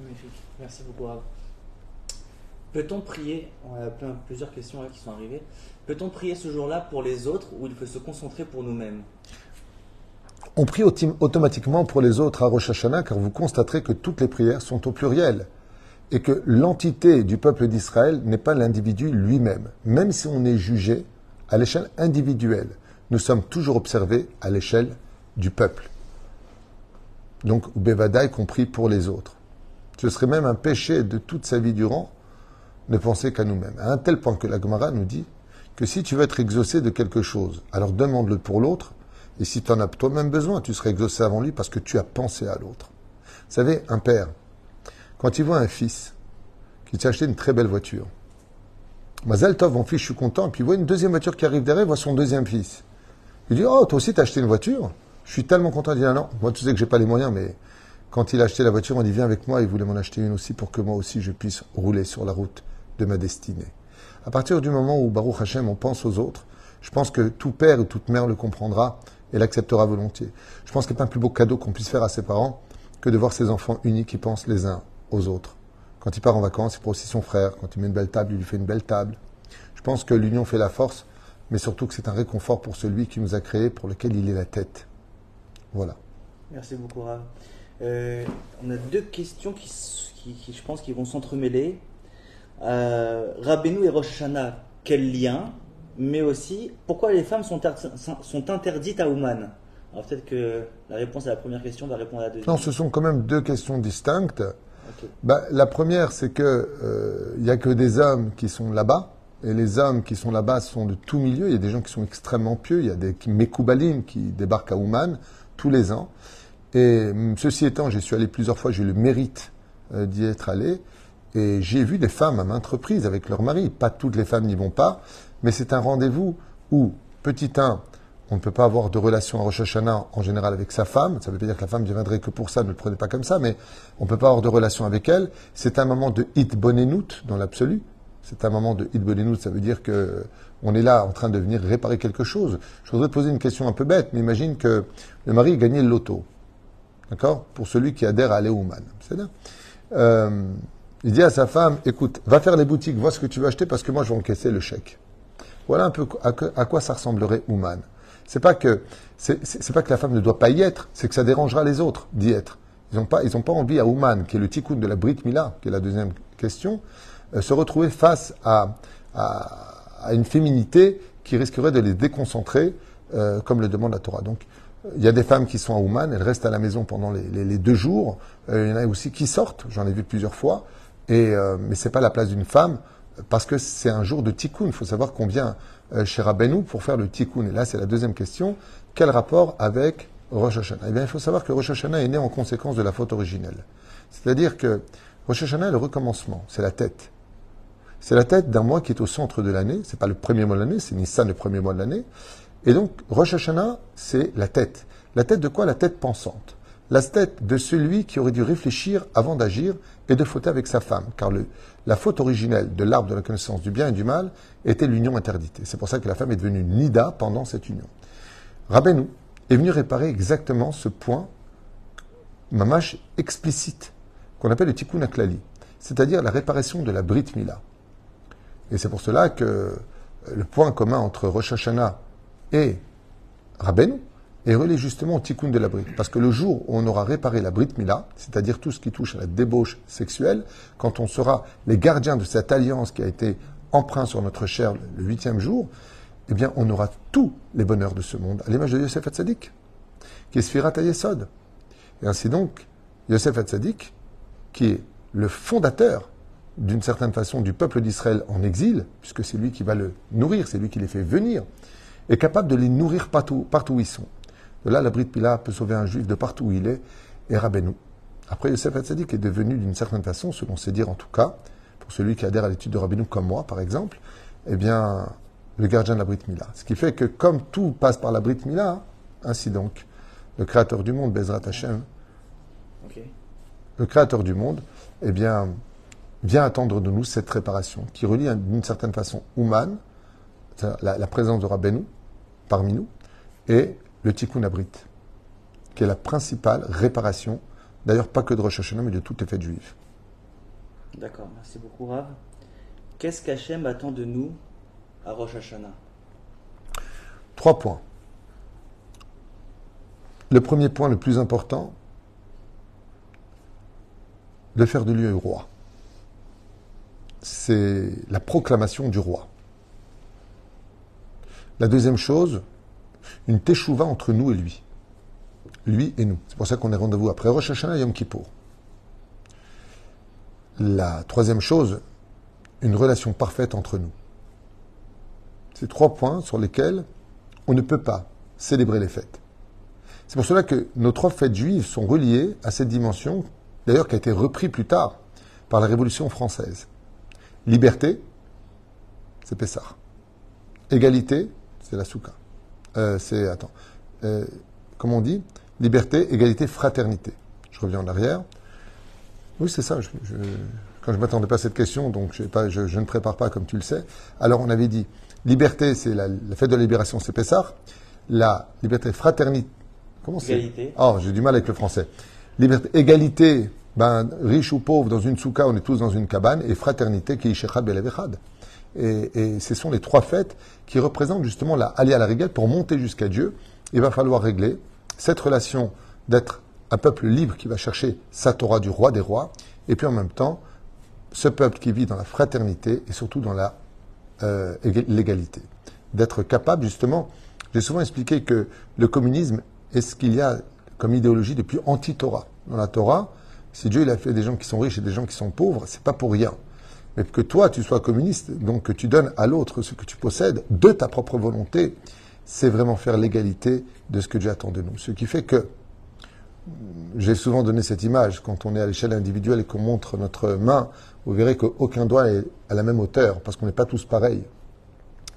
Magnifique. Merci beaucoup, Rav. Peut-on prier, on a plusieurs questions là qui sont arrivées, peut-on prier ce jour-là pour les autres ou il faut se concentrer pour nous-mêmes? On prie automatiquement pour les autres à Rosh Hashanah car vous constaterez que toutes les prières sont au pluriel et que l'entité du peuple d'Israël n'est pas l'individu lui-même. Même si on est jugé à l'échelle individuelle, nous sommes toujours observés à l'échelle du peuple. Donc, Bevada est compris pour les autres. Ce serait même un péché de toute sa vie durant ne penser qu'à nous-mêmes. À un tel point que la Gemara nous dit que si tu veux être exaucé de quelque chose, alors demande-le pour l'autre, et si tu en as toi-même besoin, tu seras exaucé avant lui parce que tu as pensé à l'autre. Vous savez, un père, quand il voit un fils qui s'est acheté une très belle voiture, Mazel Tov, mon fils, je suis content. Et puis il voit une deuxième voiture qui arrive derrière, il voit son deuxième fils. Il dit, oh, toi aussi, t'as acheté une voiture? Je suis tellement content. Il dit, ah non, moi, tu sais que j'ai pas les moyens, mais quand il a acheté la voiture, on dit, viens avec moi. Il voulait m'en acheter une aussi pour que moi aussi, je puisse rouler sur la route de ma destinée. À partir du moment où, Baruch Hashem, on pense aux autres, je pense que tout père et toute mère le comprendra et l'acceptera volontiers. Je pense qu'il n'y a pas un plus beau cadeau qu'on puisse faire à ses parents que de voir ses enfants unis qui pensent les uns aux autres. Quand il part en vacances, il prend aussi son frère. Quand il met une belle table, il lui fait une belle table. Je pense que l'union fait la force, mais surtout que c'est un réconfort pour celui qui nous a créés, pour lequel il est la tête. Voilà. Merci beaucoup, Rav. On a deux questions qui, je pense, qui vont s'entremêler. Rabbeinu et Rosh Hashanah, quel lien? Mais aussi, pourquoi les femmes sont interdites à Ouman? Alors peut-être que la réponse à la première question va répondre à la deuxième. Non, ce sont quand même deux questions distinctes. Okay. La première, c'est que il y a que des hommes qui sont là-bas, et les hommes qui sont là-bas sont de tout milieu. Il y a des gens qui sont extrêmement pieux, il y a des Mekoubalim qui débarquent à Ouman tous les ans. Et ceci étant, j'y suis allé plusieurs fois, j'ai eu le mérite d'y être allé, et j'ai vu des femmes à maintes reprises avec leur mari. Pas toutes les femmes n'y vont pas, mais c'est un rendez-vous où, petit 1, on ne peut pas avoir de relation à Rosh Hashanah en général avec sa femme. Ça ne veut pas dire que la femme viendrait que pour ça, ne le prenez pas comme ça, mais on ne peut pas avoir de relation avec elle. C'est un moment de hitbonenout dans l'absolu. C'est un moment de hitbonenout, ça veut dire que on est là en train de venir réparer quelque chose. Je voudrais te poser une question un peu bête, mais imagine que le mari gagnait le loto. D'accord? Pour celui qui adhère à Léouman. C'est-à-dire, il dit à sa femme, écoute, va faire les boutiques, vois ce que tu veux acheter parce que moi je vais encaisser le chèque. Voilà un peu à quoi ça ressemblerait Ouman. C'est pas que la femme ne doit pas y être, c'est que ça dérangera les autres d'y être. Ils n'ont pas envie à Ouman, qui est le tikkun de la Brit Mila, qui est la deuxième question, se retrouver face à une féminité qui risquerait de les déconcentrer, comme le demande la Torah. Donc, il y a des femmes qui sont à Ouman, elles restent à la maison pendant les 2 jours. Il y en a aussi qui sortent, j'en ai vu plusieurs fois, mais c'est pas la place d'une femme, parce que c'est un jour de tikkun. Il faut savoir qu'on vient chez Rabbeinu pour faire le tikkun. Et là, c'est la deuxième question. Quel rapport avec Rosh Hashanah? Eh bien, il faut savoir que Rosh Hashanah est né en conséquence de la faute originelle. C'est-à-dire que Rosh Hashanah est le recommencement, c'est la tête. C'est la tête d'un mois qui est au centre de l'année. C'est pas le premier mois de l'année, c'est Nissan le premier mois de l'année. Et donc, Rosh Hashanah, c'est la tête. La tête de quoi? La tête pensante. La tête de celui qui aurait dû réfléchir avant d'agir et de fauter avec sa femme. Car la faute originelle de l'arbre de la connaissance du bien et du mal était l'union interdite. Et c'est pour ça que la femme est devenue nida pendant cette union. Rabbeinu est venu réparer exactement ce point, mamash explicite, qu'on appelle le tikkun haklali, c'est-à-dire la réparation de la Brit Mila. Et c'est pour cela que le point commun entre Rosh Hashanah et Rabbeinu est relié justement au tikkun de la Brit. Parce que le jour où on aura réparé la Brit Mila, c'est-à-dire tout ce qui touche à la débauche sexuelle, quand on sera les gardiens de cette alliance qui a été empreinte sur notre chair le 8e jour, eh bien on aura tous les bonheurs de ce monde, à l'image de Yosef Hatzadik, qui est Sfirat HaYesod. Et ainsi donc, Yosef Hatzadik, qui est le fondateur d'une certaine façon du peuple d'Israël en exil, puisque c'est lui qui va le nourrir, c'est lui qui les fait venir, est capable de les nourrir partout où ils sont. De là, la Brit Mila peut sauver un juif de partout où il est, et Rabbeinu. Après, Yosef Hatzadik est devenu d'une certaine façon, selon ses dires en tout cas, pour celui qui adhère à l'étude de Rabbeinu comme moi, par exemple, eh bien, le gardien de la Brit Mila. Ce qui fait que comme tout passe par la Brit Mila, ainsi donc, le créateur du monde, Bezrat Hashem, le créateur du monde, eh bien, vient attendre de nous cette réparation, qui relie d'une certaine façon Ouman, la présence de Rabbeinu parmi nous, et le Tikkun Abrit, qui est la principale réparation, d'ailleurs pas que de Rosh Hashanah, mais de toutes les fêtes juives. D'accord, merci beaucoup Rav. Qu'est-ce qu'Hachem attend de nous à Rosh Hashanah? 3 points. Le premier point, le plus important, de faire de lui un roi. C'est la proclamation du roi. La deuxième chose, une teshuva entre nous et lui. Lui et nous. C'est pour ça qu'on est rendez-vous après Rosh Hashanah et Yom Kippour. La troisième chose, une relation parfaite entre nous. C'est 3 points sur lesquels on ne peut pas célébrer les fêtes. C'est pour cela que nos 3 fêtes juives sont reliées à cette dimension, d'ailleurs qui a été reprise plus tard par la Révolution française. Liberté, c'est Pessah. Égalité, c'est la Souka. Comment on dit? Liberté, égalité, fraternité. Je reviens en arrière. Oui, c'est ça. Quand je ne m'attendais pas à cette question, donc je ne prépare pas comme tu le sais. Alors, on avait dit, liberté, c'est la fête de la libération, c'est Pessah. La liberté, fraternité. Comment c'est? Égalité. Oh, j'ai du mal avec le français. Liberté, égalité, riche ou pauvre, dans une souka, on est tous dans une cabane. Et fraternité, qui est Shechad Belevechad. Et ce sont les trois fêtes qui représentent justement la Aliyah à la Riguel. Pour monter jusqu'à Dieu, il va falloir régler cette relation d'être un peuple libre qui va chercher sa Torah du roi des rois, et puis en même temps, ce peuple qui vit dans la fraternité et surtout dans l'égalité. D'être capable, justement, j'ai souvent expliqué que le communisme est ce qu'il y a comme idéologie depuis anti-Torah. Dans la Torah, si Dieu il a fait des gens qui sont riches et des gens qui sont pauvres, c'est pas pour rien. Mais que toi, tu sois communiste, donc que tu donnes à l'autre ce que tu possèdes de ta propre volonté, c'est vraiment faire l'égalité de ce que Dieu attend de nous. Ce qui fait que, j'ai souvent donné cette image, quand on est à l'échelle individuelle et qu'on montre notre main, vous verrez qu'aucun doigt est à la même hauteur, parce qu'on n'est pas tous pareils.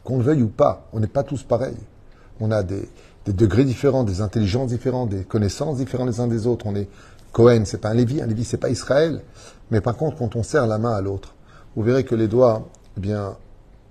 Qu'on le veuille ou pas, on n'est pas tous pareils. On a des degrés différents, des intelligences différentes, des connaissances différentes les uns des autres. On est Cohen, c'est pas un Lévi c'est pas Israël. Mais par contre, quand on serre la main à l'autre, vous verrez que les doigts, eh bien,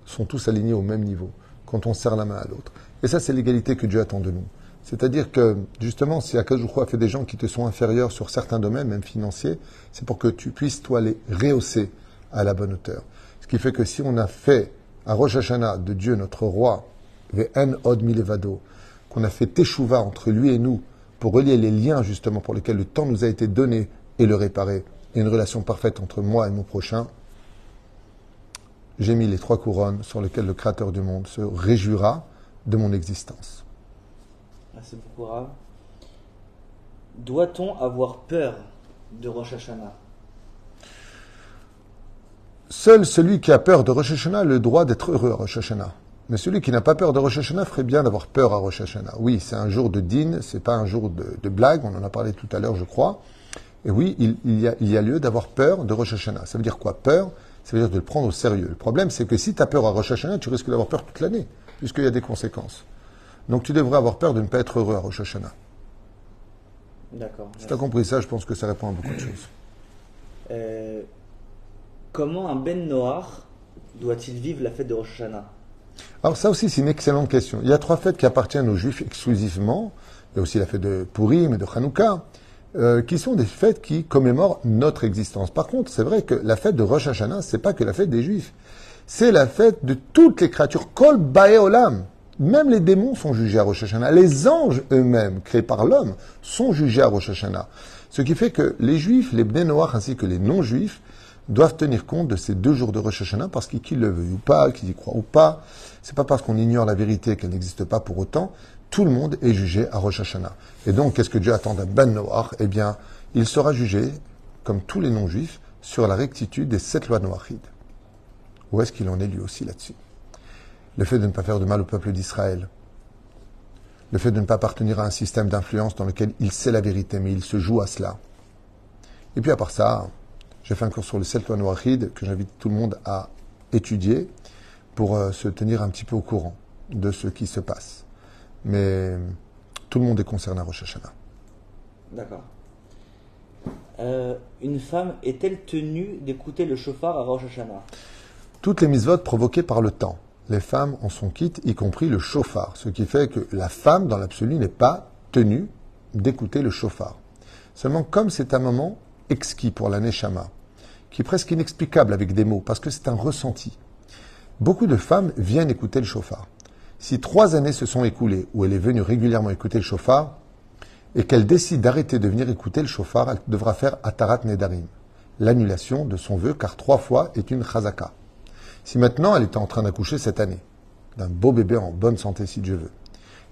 sont tous alignés au même niveau, quand on serre la main à l'autre. Et ça, c'est l'égalité que Dieu attend de nous. C'est-à-dire que, justement, si Akadosh Baruch Hu a fait des gens qui te sont inférieurs sur certains domaines, même financiers, c'est pour que tu puisses, toi, les rehausser à la bonne hauteur. Ce qui fait que si on a fait à Rosh Hashanah de Dieu, notre roi, Ve'en od milevado, qu'on a fait Teshuvah entre lui et nous, pour relier les liens, justement, pour lesquels le temps nous a été donné et le réparer, et une relation parfaite entre moi et mon prochain, j'ai mis les 3 couronnes sur lesquelles le Créateur du monde se réjouira de mon existence. Merci beaucoup, Rav. Doit-on avoir peur de Rosh Hashanah? Seul celui qui a peur de Rosh Hashanah a le droit d'être heureux à Rosh Hashanah. Mais celui qui n'a pas peur de Rosh Hashanah ferait bien d'avoir peur à Rosh Hashanah. Oui, c'est un jour de din, c'est pas un jour de blague, on en a parlé tout à l'heure, je crois. Et oui, il y a lieu d'avoir peur de Rosh Hashanah. Ça veut dire quoi? Peur, ça veut dire de le prendre au sérieux. Le problème, c'est que si tu as peur à Rosh Hashanah, tu risques d'avoir peur toute l'année, puisqu'il y a des conséquences. Donc tu devrais avoir peur de ne pas être heureux à Rosh Hashanah. D'accord. Si tu as compris ça, je pense que ça répond à beaucoup de choses. Comment un Ben Noach doit-il vivre la fête de Rosh Hashanah? Alors ça aussi, c'est une excellente question. Il y a 3 fêtes qui appartiennent aux Juifs exclusivement. Il y a aussi la fête de Purim et de Hanouka, qui sont des fêtes qui commémorent notre existence. Par contre, c'est vrai que la fête de Rosh Hashanah, c'est pas que la fête des Juifs. C'est la fête de toutes les créatures. Kol Bae Olam. Même les démons sont jugés à Rosh Hashanah. Les anges eux-mêmes, créés par l'homme, sont jugés à Rosh Hashanah. Ce qui fait que les Juifs, les Bnei Noach ainsi que les non-Juifs doivent tenir compte de ces 2 jours de Rosh Hashanah parce qu'ils le veuillent ou pas, qu'ils y croient ou pas. C'est pas parce qu'on ignore la vérité qu'elle n'existe pas pour autant. Tout le monde est jugé à Rosh Hashanah. Et donc, qu'est-ce que Dieu attend d'un Ben Noach? Eh bien, il sera jugé, comme tous les non-Juifs, sur la rectitude des 7 lois noachides. Où est-ce qu'il en est lui aussi là-dessus? Le fait de ne pas faire de mal au peuple d'Israël. Le fait de ne pas appartenir à un système d'influence dans lequel il sait la vérité, mais il se joue à cela. Et puis à part ça, j'ai fait un cours sur les 7 lois noachides que j'invite tout le monde à étudier pour se tenir un petit peu au courant de ce qui se passe. Mais tout le monde est concerné à Rosh Hashanah. D'accord. Une femme est-elle tenue d'écouter le shofar à Rosh Hashanah? Toutes les mitzvot provoquées par le temps. Les femmes en sont quittes, y compris le shofar. Ce qui fait que la femme, dans l'absolu, n'est pas tenue d'écouter le shofar. Seulement, comme c'est un moment exquis pour la neshama, qui est presque inexplicable avec des mots, parce que c'est un ressenti. Beaucoup de femmes viennent écouter le shofar. Si 3 années se sont écoulées où elle est venue régulièrement écouter le shofar, et qu'elle décide d'arrêter de venir écouter le shofar, elle devra faire Atarat Nedarim, l'annulation de son vœu, car 3 fois est une chazaka. Si maintenant elle était en train d'accoucher cette année, d'un beau bébé en bonne santé si Dieu veut,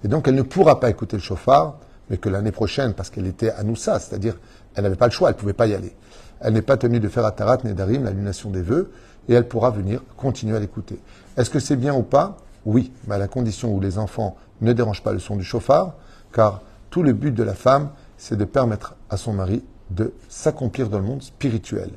et donc elle ne pourra pas écouter le shofar, mais que l'année prochaine, parce qu'elle était à Noussa, c'est-à-dire elle n'avait pas le choix, elle ne pouvait pas y aller. Elle n'est pas tenue de faire Atarat Nedarim, l'annulation des vœux, et elle pourra venir continuer à l'écouter. Est-ce que c'est bien ou pas? Oui, mais à la condition où les enfants ne dérangent pas le son du shofar, car tout le but de la femme, c'est de permettre à son mari de s'accomplir dans le monde spirituel.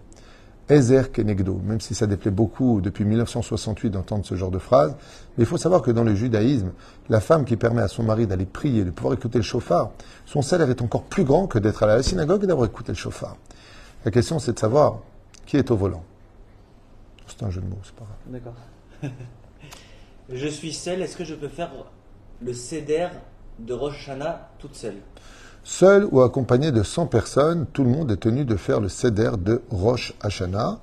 Ezer Kenegdo, même si ça déplaît beaucoup depuis 1968 d'entendre ce genre de phrase. Mais il faut savoir que dans le judaïsme, la femme qui permet à son mari d'aller prier, de pouvoir écouter le chauffard, son salaire est encore plus grand que d'être à la synagogue et d'avoir écouté le chauffard. La question, c'est de savoir qui est au volant. C'est un jeu de mots, c'est pas grave. D'accord. Je suis seule, est-ce que je peux faire le seder de Rosh Hashanah toute seule? Seul ou accompagné de 100 personnes, tout le monde est tenu de faire le seder de Rosh Hashanah.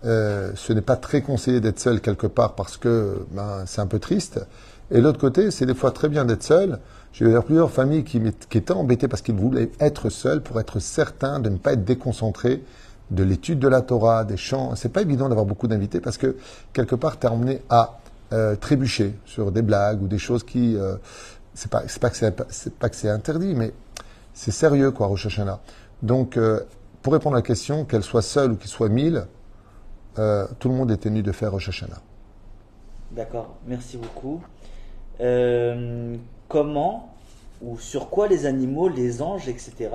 Ce n'est pas très conseillé d'être seul quelque part parce que c'est un peu triste. Et l'autre côté, c'est des fois très bien d'être seul. J'ai vu plusieurs familles qui étaient embêtées parce qu'ils voulaient être seuls pour être certains de ne pas être déconcentrés de l'étude de la Torah, des chants. C'est pas évident d'avoir beaucoup d'invités parce que quelque part, tu es emmené à trébucher sur des blagues ou des choses qui... c'est pas que c'est interdit, mais c'est sérieux, quoi, Rosh Hashanah. Donc, pour répondre à la question, qu'elle soit seule ou qu'il soit 1000, tout le monde est tenu de faire Rosh Hashanah. D'accord, merci beaucoup. Comment ou sur quoi les animaux, les anges, etc.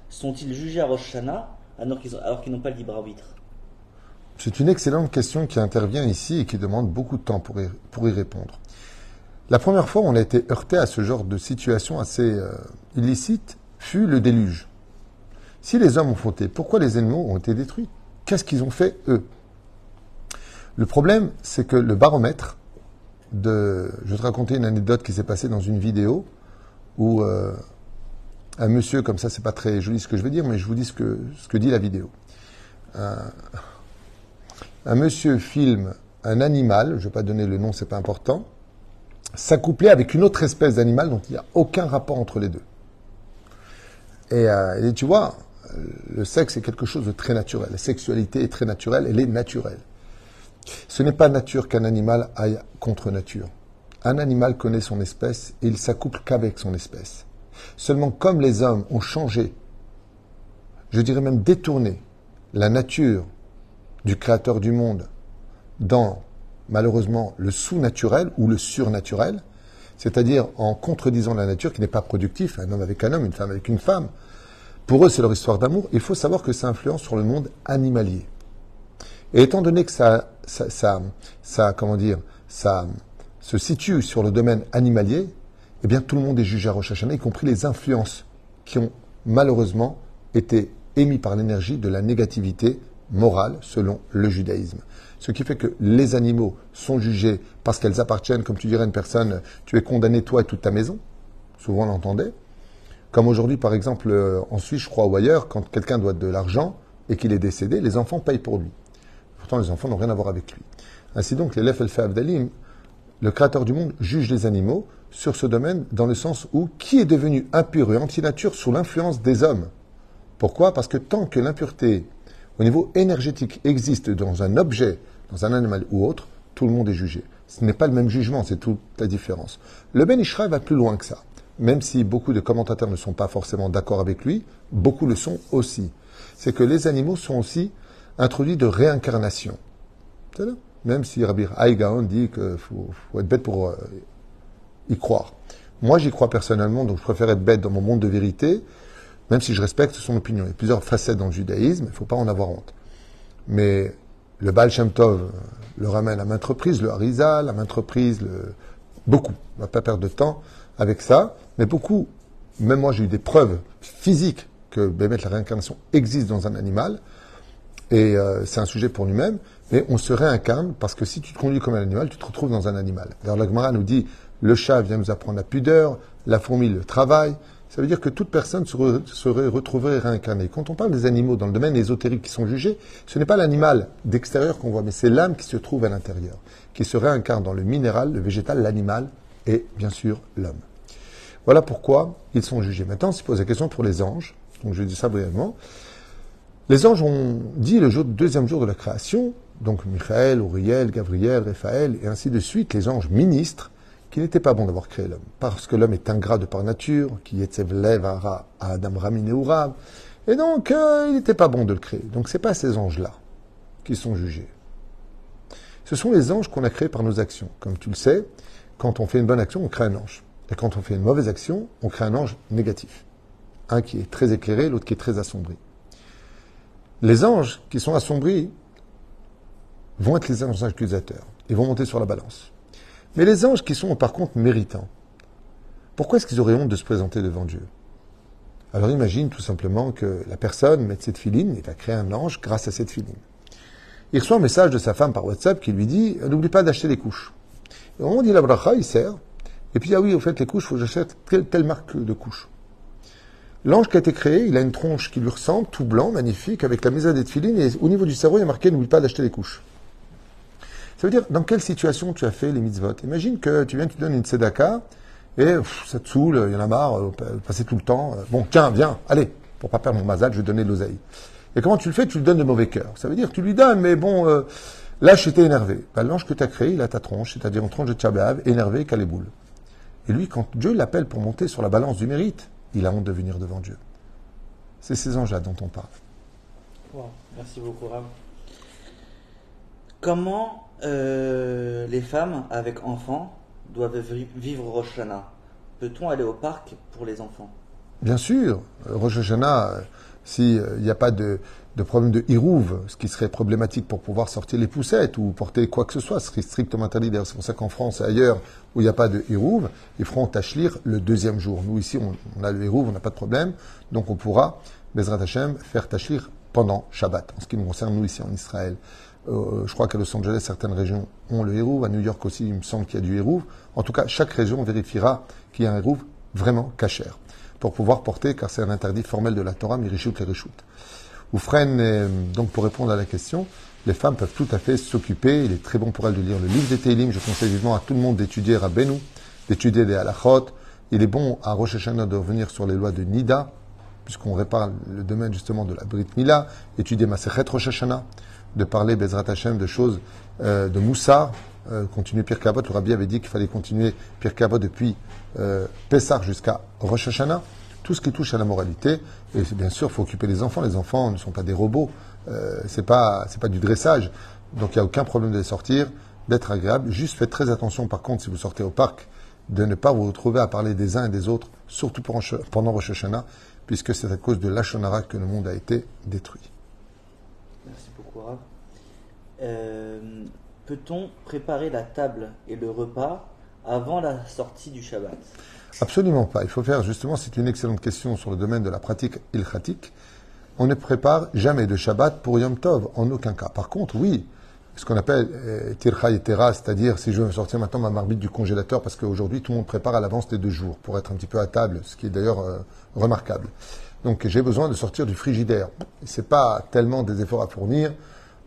sont-ils jugés à Rosh Hashanah alors qu'ils n'ont pas le libre arbitre? C'est une excellente question qui intervient ici et qui demande beaucoup de temps pour y répondre. La première fois où on a été heurté à ce genre de situation assez illicite fut le déluge. Si les hommes ont fauté, pourquoi les animaux ont été détruits? Qu'est-ce qu'ils ont fait, eux? Le problème, c'est que le baromètre je vais te raconter une anecdote qui s'est passée dans une vidéo où un monsieur, comme ça, c'est pas très joli ce que je vais dire, mais je vous dis ce que dit la vidéo. Un monsieur filme un animal, je ne vais pas donner le nom, c'est pas important, s'accoupler avec une autre espèce d'animal dont il n'y a aucun rapport entre les deux. Et tu vois, le sexe est quelque chose de très naturel. La sexualité est très naturelle, elle est naturelle. Ce n'est pas nature qu'un animal aille contre nature. Un animal connaît son espèce et il s'accouple qu'avec son espèce. Seulement comme les hommes ont changé, je dirais même détourné, la nature du créateur du monde dans, malheureusement, le sous-naturel ou le surnaturel, c'est-à-dire en contredisant la nature qui n'est pas productif, un homme avec un homme, une femme avec une femme. Pour eux, c'est leur histoire d'amour. Il faut savoir que ça influence sur le monde animalier. Et étant donné que ça se situe sur le domaine animalier, eh bien tout le monde est jugé à Rosh Hashanah, y compris les influences qui ont malheureusement été émises par l'énergie de la négativité morale selon le judaïsme. Ce qui fait que les animaux sont jugés parce qu'elles appartiennent, comme tu dirais à une personne, tu es condamné toi et toute ta maison. Souvent on l'entendait. Comme aujourd'hui, par exemple, en Suisse, je crois, ou ailleurs, quand quelqu'un doit de l'argent et qu'il est décédé, les enfants payent pour lui. Pourtant, les enfants n'ont rien à voir avec lui. Ainsi donc, les Lef El Abdalim, le créateur du monde, juge les animaux sur ce domaine dans le sens où qui est devenu impur et anti-nature sous l'influence des hommes. Pourquoi? Parce que tant que l'impureté au niveau énergétique existe dans un objet, dans un animal ou autre, tout le monde est jugé. Ce n'est pas le même jugement, c'est toute la différence. Le Ben Ishraï va plus loin que ça. Même si beaucoup de commentateurs ne sont pas forcément d'accord avec lui, beaucoup le sont aussi. C'est que les animaux sont aussi introduits de réincarnation. C'est là. Même si Rabbi Haïgaon dit qu'il faut être bête pour y croire. Moi, j'y crois personnellement, donc je préfère être bête dans mon monde de vérité, même si je respecte son opinion. Il y a plusieurs facettes dans le judaïsme, il ne faut pas en avoir honte. Mais le Baal Shem Tov le ramène à maintes reprises, le Harizal, à maintes reprises, beaucoup. On ne va pas perdre de temps avec ça, mais beaucoup, même moi j'ai eu des preuves physiques que la réincarnation existe dans un animal, et c'est un sujet pour lui-même, mais on se réincarne parce que si tu te conduis comme un animal, tu te retrouves dans un animal. D'ailleurs, la Gemara nous dit, le chat vient nous apprendre la pudeur, la fourmi le travail. Ça veut dire que toute personne serait retrouvée réincarnée. Quand on parle des animaux dans le domaine ésotérique qui sont jugés, ce n'est pas l'animal d'extérieur qu'on voit, mais c'est l'âme qui se trouve à l'intérieur, qui se réincarne dans le minéral, le végétal, l'animal et bien sûr l'homme. Voilà pourquoi ils sont jugés. Maintenant, on se pose la question pour les anges. Donc je dis ça brièvement. Les anges ont dit le deuxième jour de la création, donc Michael, Uriel, Gabriel, Raphaël, et ainsi de suite, les anges ministres, qu'il n'était pas bon d'avoir créé l'homme, parce que l'homme est ingrat de par nature, qui est Tsevlev, Ara, Adam, Ramin et Urav, et donc il n'était pas bon de le créer. Donc ce n'est pas ces anges-là qui sont jugés. Ce sont les anges qu'on a créés par nos actions. Comme tu le sais, quand on fait une bonne action, on crée un ange. Et quand on fait une mauvaise action, on crée un ange négatif. Un qui est très éclairé, l'autre qui est très assombri. Les anges qui sont assombris, vont être les anges accusateurs. Ils vont monter sur la balance. Mais les anges qui sont par contre méritants, pourquoi est-ce qu'ils auraient honte de se présenter devant Dieu? Alors imagine tout simplement que la personne met cette filine, il va créer un ange grâce à cette filine. Il reçoit un message de sa femme par WhatsApp qui lui dit « N'oublie pas d'acheter les couches ». Et au moment où il dit la bracha, il sert. Et puis, ah oui, au fait, les couches, il faut que j'achète telle marque de couches. L'ange qui a été créé, il a une tronche qui lui ressemble, tout blanc, magnifique, avec la mesa des tefilines, et au niveau du cerveau, il y a marqué « N'oublie pas d'acheter les couches ». Ça veut dire, dans quelle situation tu as fait les mitzvot? Imagine que tu donnes une tzedaka, et ça te saoule, il y en a marre, passer tout le temps. Bon, tiens, viens, allez, pour pas perdre mon mazal, je vais donner de l'oseille. Et comment tu le fais? Tu lui donnes de mauvais cœur. Ça veut dire, tu lui donnes, mais bon, là, j'étais énervé. Ben, l'ange que tu as créé, il a ta tronche, c'est-à-dire une tronche de Tchabéav, énervé, caleboule. Et lui, quand Dieu l'appelle pour monter sur la balance du mérite, il a honte de venir devant Dieu. C'est ces anges-là dont on parle. Wow, merci beaucoup, Rav. Comment les femmes avec enfants doivent vivre Rosh Hashanah? Peut-on aller au parc pour les enfants? Bien sûr, Rosh Hashanah, s'il n'y a pas de problème de hirouv, ce qui serait problématique pour pouvoir sortir les poussettes ou porter quoi que ce soit, ce serait strictement interdit. D'ailleurs, c'est pour ça qu'en France et ailleurs où il n'y a pas de hirouv, ils feront tachlir le deuxième jour. Nous, ici, on a le hirouv, on n'a pas de problème. Donc, on pourra, Bezrat Hashem, faire tachlir pendant Shabbat. En ce qui nous concerne, nous, ici en Israël. Je crois qu'à Los Angeles, certaines régions ont le hirouv. À New York aussi, il me semble qu'il y a du hirouv. En tout cas, chaque région vérifiera qu'il y a un hirouv vraiment cachère pour pouvoir porter, car c'est un interdit formel de la Torah, Mirishut les Rishut. Oufren, donc pour répondre à la question, les femmes peuvent tout à fait s'occuper. Il est très bon pour elles de lire le livre des Teilim. Je conseille vivement à tout le monde d'étudier Rabbeinu, d'étudier des halachot. Il est bon à Rosh Hashanah de revenir sur les lois de Nida, puisqu'on répare le domaine justement de la Brit Mila, étudier Masechet Rosh Hashanah, de parler Bezrat Hashem de choses de Moussar, continuer Pirkei Avot. Le Rabbi avait dit qu'il fallait continuer Pirkei Avot depuis Pessah jusqu'à Rosh Hashanah. Tout ce qui touche à la moralité, et bien sûr, il faut occuper les enfants. Les enfants ne sont pas des robots, c'est pas du dressage. Donc il n'y a aucun problème de les sortir, d'être agréable. Juste faites très attention, par contre, si vous sortez au parc, de ne pas vous retrouver à parler des uns et des autres, surtout pendant Rosh Hashanah, puisque c'est à cause de Lachon Hara que le monde a été détruit. Merci beaucoup, Rav. Peut-on préparer la table et le repas avant la sortie du Shabbat? Absolument pas. Il faut faire, justement, c'est une excellente question sur le domaine de la pratique ilchatique. On ne prépare jamais de Shabbat pour Yom Tov, en aucun cas. Par contre, oui, ce qu'on appelle tircha et tera, c'est-à-dire si je veux me sortir maintenant ma marmite du congélateur, parce qu'aujourd'hui tout le monde prépare à l'avance les 2 jours pour être un petit peu à table, ce qui est d'ailleurs remarquable. Donc j'ai besoin de sortir du frigidaire. C'est pas tellement des efforts à fournir,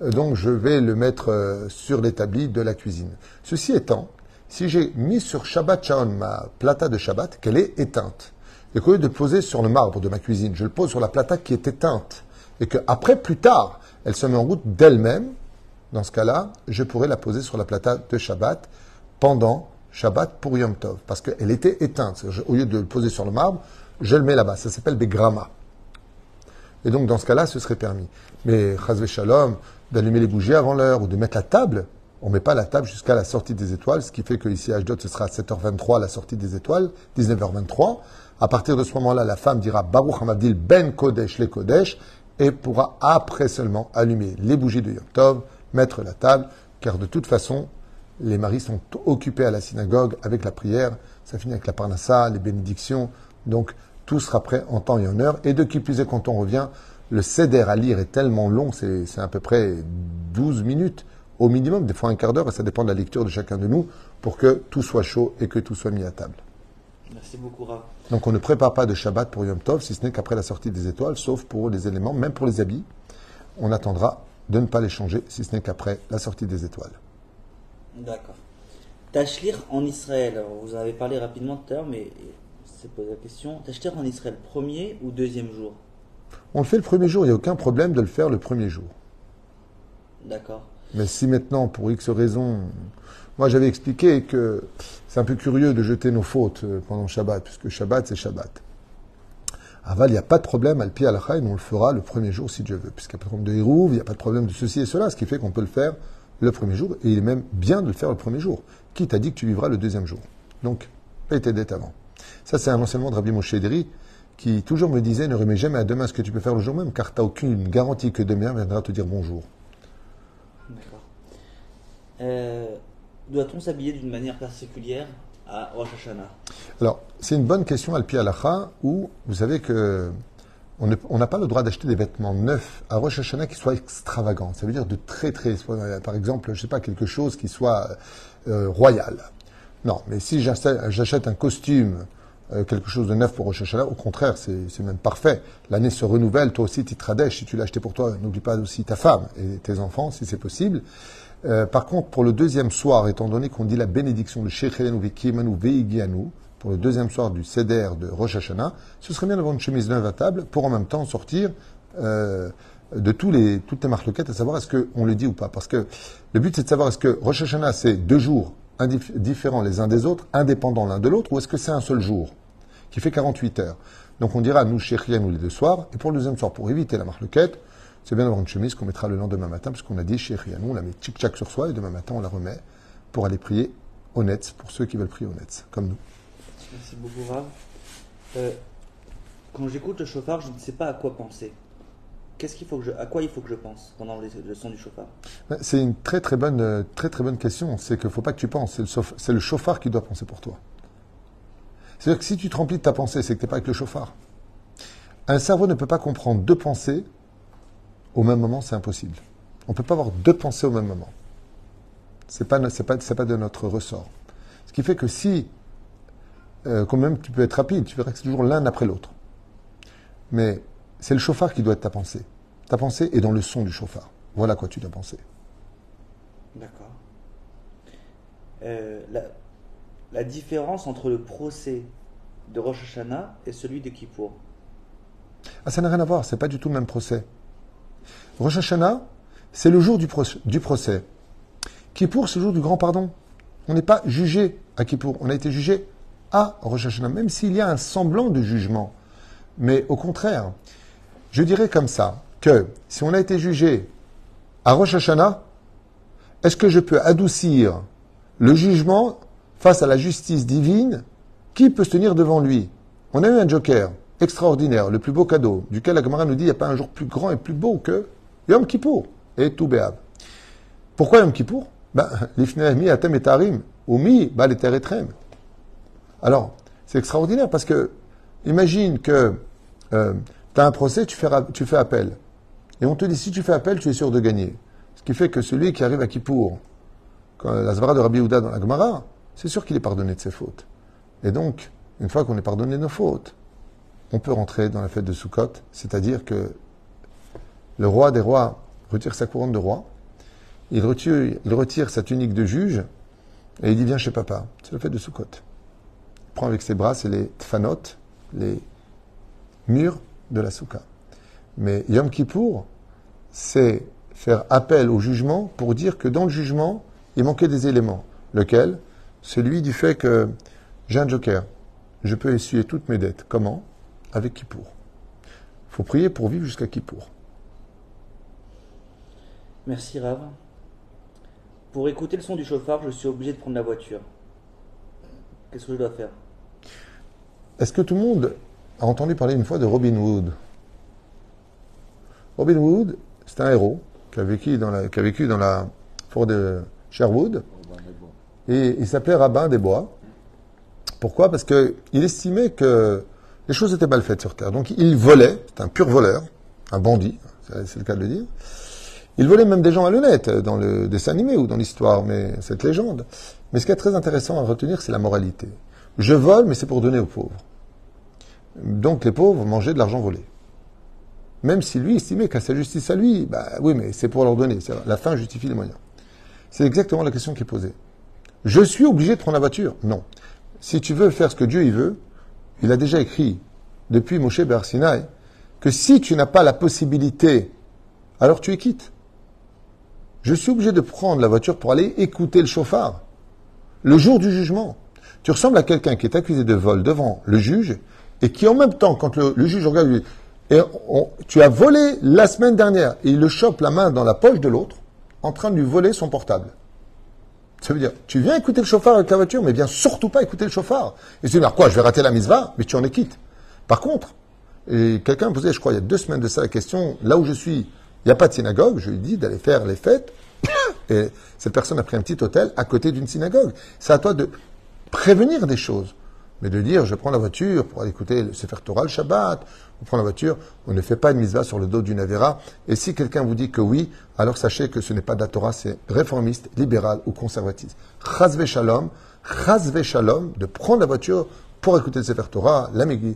donc je vais le mettre sur l'établi de la cuisine. Ceci étant, si j'ai mis sur Shabbat Shaon ma plata de Shabbat, qu'elle est éteinte, et qu'au lieu de le poser sur le marbre de ma cuisine, je le pose sur la plata qui est éteinte, et qu'après, plus tard, elle se met en route d'elle-même, dans ce cas-là, je pourrais la poser sur la plata de Shabbat pendant Shabbat pour Yom Tov, parce qu'elle était éteinte. Au lieu de le poser sur le marbre, je le mets là-bas. Ça s'appelle Begrama. Et donc, dans ce cas-là, ce serait permis. Mais, Chazve Shalom, d'allumer les bougies avant l'heure, ou de mettre la table, on ne met pas la table jusqu'à la sortie des étoiles, ce qui fait qu'ici à Ashdod, ce sera à 7h23 la sortie des étoiles, 19h23. À partir de ce moment-là, la femme dira Baruch Hamadil Ben Kodesh le Kodesh et pourra après seulement allumer les bougies de Yom Tov, mettre la table, car de toute façon, les maris sont occupés à la synagogue avec la prière, ça finit avec la parnassa, les bénédictions, donc tout sera prêt en temps et en heure. Et de qui plus est, quand on revient, le seder à lire est tellement long, c'est à peu près 12 minutes au minimum, des fois un quart d'heure, et ça dépend de la lecture de chacun de nous, pour que tout soit chaud et que tout soit mis à table. Merci beaucoup, Rav. Donc on ne prépare pas de Shabbat pour Yom Tov, si ce n'est qu'après la sortie des étoiles, sauf pour les éléments, même pour les habits, on attendra de ne pas les changer, si ce n'est qu'après la sortie des étoiles. D'accord. Tachlir en Israël, alors vous en avez parlé rapidement tout à l'heure, mais c'est posé la question. Tachlir en Israël, premier ou deuxième jour? On le fait le premier jour, il n'y a aucun problème de le faire le premier jour. D'accord. Mais si maintenant, pour X raisons, moi j'avais expliqué que c'est un peu curieux de jeter nos fautes pendant Shabbat, puisque Shabbat c'est Shabbat. Aval, il n'y a pas de problème, Al-Pi Al-Khaï, on le fera le premier jour si Dieu veut, puisqu'il n'y a pas de problème de Hirouv, il n'y a pas de problème de ceci et cela, ce qui fait qu'on peut le faire le premier jour, et il est même bien de le faire le premier jour. Qui t'a dit que tu vivras le deuxième jour? Donc, paye tes dettes avant. Ça, c'est un enseignement de Rabbi Moshe Ederi, qui toujours me disait, ne remets jamais à demain ce que tu peux faire le jour même, car tu n'as aucune garantie que demain viendra te dire bonjour. D'accord. Doit-on s'habiller d'une manière particulière à Rosh Hashanah? Alors, c'est une bonne question, Alpi Halacha, où vous savez que on n'a pas le droit d'acheter des vêtements neufs à Rosh Hashanah qui soient extravagants. Ça veut dire de très, par exemple, je sais pas, quelque chose qui soit royal. Non, mais si j'achète un costume, quelque chose de neuf pour Rosh Hashanah, au contraire, c'est même parfait. L'année se renouvelle, toi aussi, Titradèche, si tu l'as acheté pour toi, n'oublie pas aussi ta femme et tes enfants, si c'est possible. Par contre, pour le deuxième soir, étant donné qu'on dit la bénédiction de Shechelenu Vekimanu Veigianu, pour le deuxième soir du Seder de Rosh Hashanah, ce serait bien d'avoir une chemise neuve à table pour en même temps sortir de toutes les marloquettes, à savoir est-ce qu'on le dit ou pas. Parce que le but, c'est de savoir est-ce que Rosh Hashanah, c'est 2 jours différents les uns des autres, indépendants l'un de l'autre, ou est-ce que c'est un seul jour qui fait 48 heures. Donc on dira, nous, Shechelenu les 2 soirs, et pour le deuxième soir, pour éviter la marloquette, c'est bien d'avoir une chemise qu'on mettra le lendemain matin, parce qu'on a dit chez Rianou, on la met tchic-tchac sur soi, et demain matin, on la remet pour aller prier au Netz, pour ceux qui veulent prier au Netz, comme nous. Merci beaucoup, Rav. Quand j'écoute le chauffard, je ne sais pas à quoi penser. À quoi il faut que je pense pendant le son du chauffard? C'est une très très bonne question. C'est qu'il ne faut pas que tu penses. C'est le chauffard qui doit penser pour toi. C'est-à-dire que si tu te remplis de ta pensée, c'est que tu n'es pas avec le chauffard. Un cerveau ne peut pas comprendre 2 pensées au même moment, c'est impossible. On ne peut pas avoir 2 pensées au même moment. C'est pas de notre ressort. Ce qui fait que si, quand même tu peux être rapide, tu verras que c'est toujours l'un après l'autre. Mais c'est le chauffard qui doit être ta pensée. Ta pensée est dans le son du chauffard. Voilà quoi tu dois penser. D'accord. La différence entre le procès de Rosh Hashanah et celui de Kippour. Ah, ça n'a rien à voir, c'est pas du tout le même procès. Rosh Hashanah, c'est le jour du procès. Kippour, c'est le jour du grand pardon. On n'est pas jugé à Kippour, on a été jugé à Rosh Hashanah, même s'il y a un semblant de jugement. Mais au contraire, je dirais comme ça, que si on a été jugé à Rosh Hashanah, est-ce que je peux adoucir le jugement face à la justice divine? Qui peut se tenir devant lui? On a eu un joker extraordinaire, le plus beau cadeau, duquel la Gemara nous dit il n'y a pas un jour plus grand et plus beau que Yom Kippour et Tou B'Av. Pourquoi Yom Kippour? L'ifnei mi atem et tarim, ou mi bal et teretrem. Alors, c'est extraordinaire parce que, imagine que tu as un procès, tu fais appel. Et on te dit, si tu fais appel, tu es sûr de gagner. Ce qui fait que celui qui arrive à Kippour, quand la Zvara de Rabbi Yehuda dans la Gemara, c'est sûr qu'il est pardonné de ses fautes. Et donc, une fois qu'on est pardonné de nos fautes, on peut rentrer dans la fête de Sukkot, c'est-à-dire que le roi des rois retire sa couronne de roi, il retire sa tunique de juge, et il dit, viens chez papa. C'est la fête de Sukkot. Il prend avec ses bras, c'est les tfanot, les murs de la Soukha. Mais Yom Kippour, c'est faire appel au jugement pour dire que dans le jugement, il manquait des éléments. Lequel? Celui du fait que j'ai un joker. Je peux essuyer toutes mes dettes. Comment? Avec Kippour. Il faut prier pour vivre jusqu'à Kippour. Merci Rav. Pour écouter le son du chauffard, je suis obligé de prendre la voiture. Qu'est-ce que je dois faire? Est-ce que tout le monde a entendu parler une fois de Robin Hood? Robin Hood, c'est un héros qui a vécu dans la forêt de Sherwood. Et il s'appelait Rabbin des Bois. Pourquoi? Parce qu'il estimait que les choses étaient mal faites sur Terre. Donc il volait, c'est un pur voleur, un bandit, c'est le cas de le dire. Il volait même des gens malhonnêtes dans le dessin animé ou dans l'histoire, mais cette légende. Mais ce qui est très intéressant à retenir, c'est la moralité. Je vole, mais c'est pour donner aux pauvres. Donc les pauvres mangeaient de l'argent volé. Même si lui estimait qu'à sa justice à lui, oui, mais c'est pour leur donner. La fin justifie les moyens. C'est exactement la question qui est posée. Je suis obligé de prendre la voiture? Non. Si tu veux faire ce que Dieu il veut, il a déjà écrit, depuis Moshe Bar Sinaï, que si tu n'as pas la possibilité, alors tu es quitte. Je suis obligé de prendre la voiture pour aller écouter le chauffard. Le jour du jugement. Tu ressembles à quelqu'un qui est accusé de vol devant le juge et qui en même temps, quand le juge regarde, lui dit, tu as volé la semaine dernière, et il le chope la main dans la poche de l'autre, en train de lui voler son portable. Ça veut dire, tu viens écouter le chauffard avec la voiture, mais viens surtout pas écouter le chauffard. Et tu dis, alors quoi, je vais rater la mitzvah, mais tu en es quitte. Par contre, et quelqu'un me posait, je crois, il y a 2 semaines de ça la question, là où je suis, il n'y a pas de synagogue, je lui dis d'aller faire les fêtes Et cette personne a pris un petit hôtel à côté d'une synagogue. C'est à toi de prévenir des choses. Mais de dire, je prends la voiture pour aller écouter le Sefer Torah le Shabbat, on prend la voiture, on ne fait pas une mitzvah sur le dos d'une Avera. Et si quelqu'un vous dit que oui, alors sachez que ce n'est pas de la Torah, c'est réformiste, libéral ou conservatiste. Chazve shalom, de prendre la voiture pour écouter le Sefer Torah, la Megillah,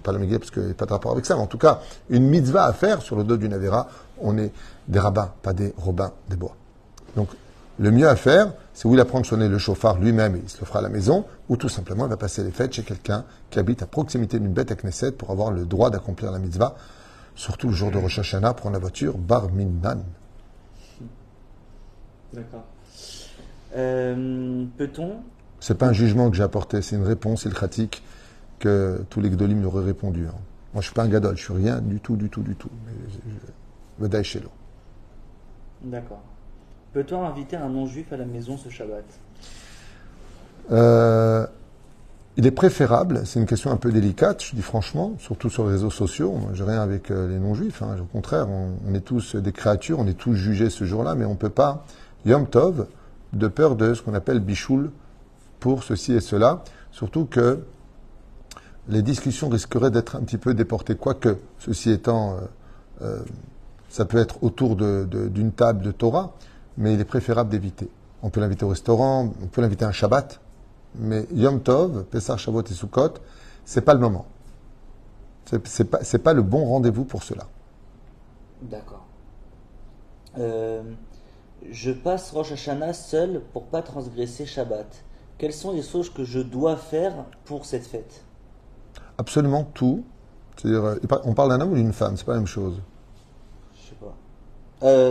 pas la Megillah parce qu'il n'y a pas de rapport avec ça, mais en tout cas, une mitzvah à faire sur le dos d'une Avera, on est des rabbins, pas des robins des bois. Donc, le mieux à faire, c'est où il apprend de sonner le chauffard lui-même et il se le fera à la maison, ou tout simplement il va passer les fêtes chez quelqu'un qui habite à proximité d'une bête à Knesset pour avoir le droit d'accomplir la mitzvah, surtout le jour de Rosh Hashanah, prendre la voiture, bar minnan. D'accord. Peut-on... C'est pas un jugement que j'ai apporté, c'est une réponse ilkhatique que tous les gdolim lui auraient répondu. Hein. Moi je suis pas un gadol, je suis rien du tout. Vadaï Shelo. D'accord. Peut-on inviter un non-juif à la maison ce Shabbat? Il est préférable, c'est une question un peu délicate, je dis franchement, surtout sur les réseaux sociaux. Moi, j'ai rien avec les non-juifs, hein. Au contraire, on est tous des créatures, on est tous jugés ce jour-là, mais on ne peut pas, Yom Tov, de peur de ce qu'on appelle bichoul pour ceci et cela, surtout que les discussions risqueraient d'être un petit peu déportées, quoique, ceci étant, ça peut être autour d'une table de Torah, mais il est préférable d'éviter. On peut l'inviter au restaurant, on peut l'inviter à un Shabbat, mais Yom Tov, Pessah, Shavuot et Sukkot, c'est pas le moment. C'est pas le bon rendez-vous pour cela. D'accord. Je passe Rosh Hashanah seul pour pas transgresser Shabbat. Quelles sont les choses que je dois faire pour cette fête? Absolument tout. C'est-à-dire, on parle d'un homme ou d'une femme, c'est pas la même chose. Je sais pas.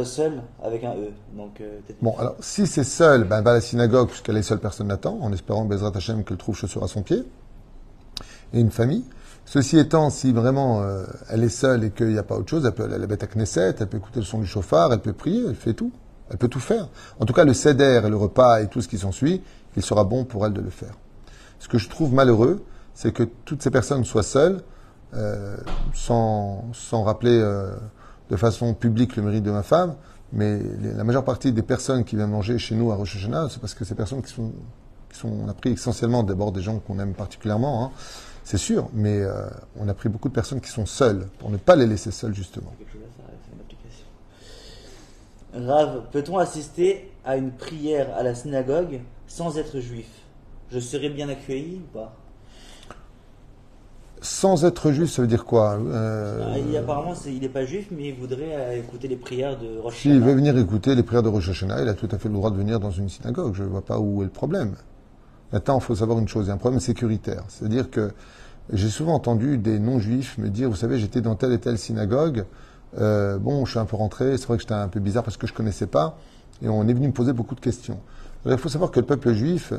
Seul avec un E. Donc, peut-être Bon, alors, si c'est seul, ben, va à la synagogue, puisqu'elle est seule, personne n'attend, en espérant, Bezrat Hashem, qu'elle trouve chaussure à son pied. Et une famille. Ceci étant, si vraiment elle est seule et qu'il n'y a pas autre chose, elle peut aller à la bête à Knesset, elle peut écouter le son du chauffard, elle peut prier, elle fait tout. Elle peut tout faire. En tout cas, le seder et le repas et tout ce qui s'ensuit, il sera bon pour elle de le faire. Ce que je trouve malheureux, c'est que toutes ces personnes soient seules, sans rappeler de façon publique le mérite de ma femme, mais la majeure partie des personnes qui viennent manger chez nous à Rosh Hashanah, c'est parce que ces personnes qui sont on a pris essentiellement d'abord des gens qu'on aime particulièrement, hein, c'est sûr, mais on a pris beaucoup de personnes qui sont seules, pour ne pas les laisser seules, justement. quelque chose à faire, c'est une application. Rav, peut-on assister à une prière à la synagogue sans être juif? Je serai bien accueilli ou pas? Sans être juif, ça veut dire quoi Apparemment, il n'est pas juif, mais il voudrait écouter les prières de Rosh Hashanah. S'il veut venir écouter les prières de Rosh Hashanah, il a tout à fait le droit de venir dans une synagogue. Je ne vois pas où est le problème. Maintenant, il faut savoir une chose, il y a un problème sécuritaire. C'est-à-dire que j'ai souvent entendu des non-juifs me dire, vous savez, j'étais dans telle et telle synagogue, bon, je suis un peu rentré, c'est vrai que j'étais un peu bizarre parce que je ne connaissais pas, et on est venu me poser beaucoup de questions. Alors, il faut savoir que le peuple juif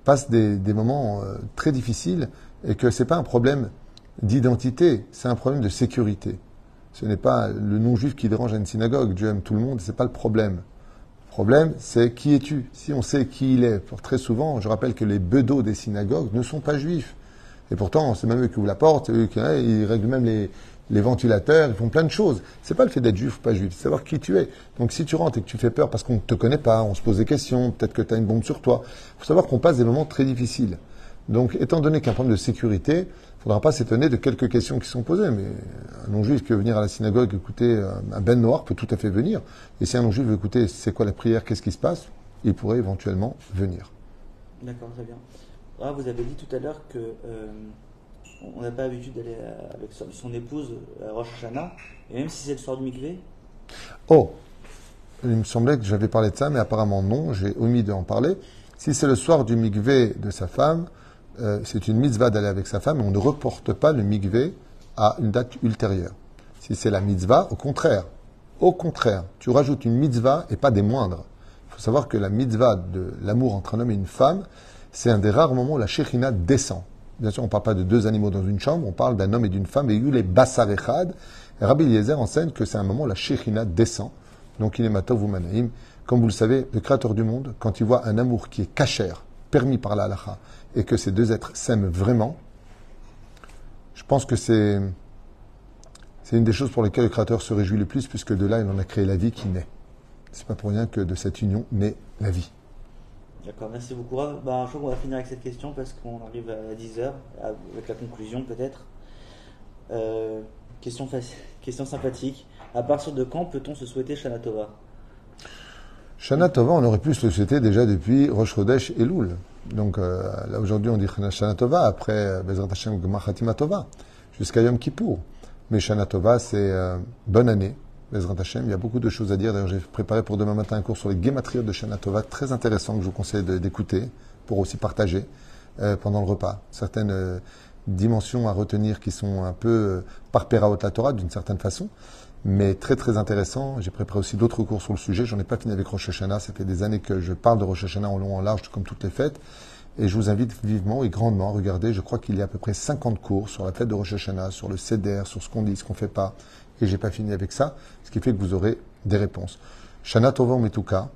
passe des moments très difficiles, et que ce n'est pas un problème d'identité, c'est un problème de sécurité. Ce n'est pas le non-juif qui dérange à une synagogue, Dieu aime tout le monde, ce n'est pas le problème. Le problème, c'est qui es-tu? Si on sait qui il est, très souvent, je rappelle que les bedeaux des synagogues ne sont pas juifs. Et pourtant, c'est même eux qui ouvrent la porte, eux qui ils règlent même les ventilateurs, ils font plein de choses. C'est pas le fait d'être juif ou pas juif, c'est savoir qui tu es. Donc si tu rentres et que tu fais peur parce qu'on ne te connaît pas, on se pose des questions, peut-être que tu as une bombe sur toi, il faut savoir qu'on passe des moments très difficiles. Donc, étant donné qu'il y a un problème de sécurité, il ne faudra pas s'étonner de quelques questions qui sont posées. Mais un non-juif qui veut venir à la synagogue écouter un ben noir peut tout à fait venir. Et si un non-juif veut écouter c'est quoi la prière, qu'est-ce qui se passe, il pourrait éventuellement venir. D'accord, très bien. Ah, vous avez dit tout à l'heure que on n'a pas l'habitude d'aller avec son épouse à Rosh Hashanah, et même si c'est le soir du mikvé. Oh, il me semblait que j'avais parlé de ça, mais apparemment non, j'ai omis d'en parler. Si c'est le soir du mikvé de sa femme, c'est une mitzvah d'aller avec sa femme, mais on ne reporte pas le mikvé à une date ultérieure. Si c'est la mitzvah, au contraire, tu rajoutes une mitzvah et pas des moindres. Il faut savoir que la mitzvah de l'amour entre un homme et une femme, c'est un des rares moments où la Shekhinah descend. Bien sûr, on ne parle pas de deux animaux dans une chambre, on parle d'un homme et d'une femme, et eu les Bassar Echad. Rabbi Eliezer enseigne que c'est un moment où la Shekhinah descend. Donc, il est Matov ou Manaïm. Comme vous le savez, le Créateur du monde, quand il voit un amour qui est kasher, permis par la halakha, et que ces deux êtres s'aiment vraiment, je pense que c'est une des choses pour lesquelles le Créateur se réjouit le plus, puisque de là, il en a créé la vie qui naît. C'est pas pour rien que de cette union naît la vie. D'accord, merci beaucoup. Rav. Bah, je crois qu'on va finir avec cette question parce qu'on arrive à 10h, avec la conclusion peut-être. Question sympathique. À partir de quand peut-on se souhaiter Shana Tova? Shana Tova, on aurait pu se le souhaiter déjà depuis Rosh Chodesh et Elul. Donc là aujourd'hui on dit Shana Tova, après Bezrat Hashem Gmar Chatima Tova, jusqu'à Yom Kippour. Mais Shana Tova c'est bonne année, Bezrat Hashem. Il y a beaucoup de choses à dire. D'ailleurs j'ai préparé pour demain matin un cours sur les Gematriot de Shana Tova, très intéressant que je vous conseille d'écouter pour aussi partager pendant le repas. Certaines dimensions à retenir qui sont un peu par Peraot la Torah d'une certaine façon. Mais très très intéressant. J'ai préparé aussi d'autres cours sur le sujet. J'en ai pas fini avec Rosh Hashanah. Ça fait des années que je parle de Rosh Hashanah en long en large, comme toutes les fêtes. Et je vous invite vivement et grandement à regarder. Je crois qu'il y a à peu près 50 cours sur la fête de Rosh Hashanah, sur le Seder, sur ce qu'on dit, ce qu'on fait pas. Et j'ai pas fini avec ça. Ce qui fait que vous aurez des réponses. Shana Tova Metuka.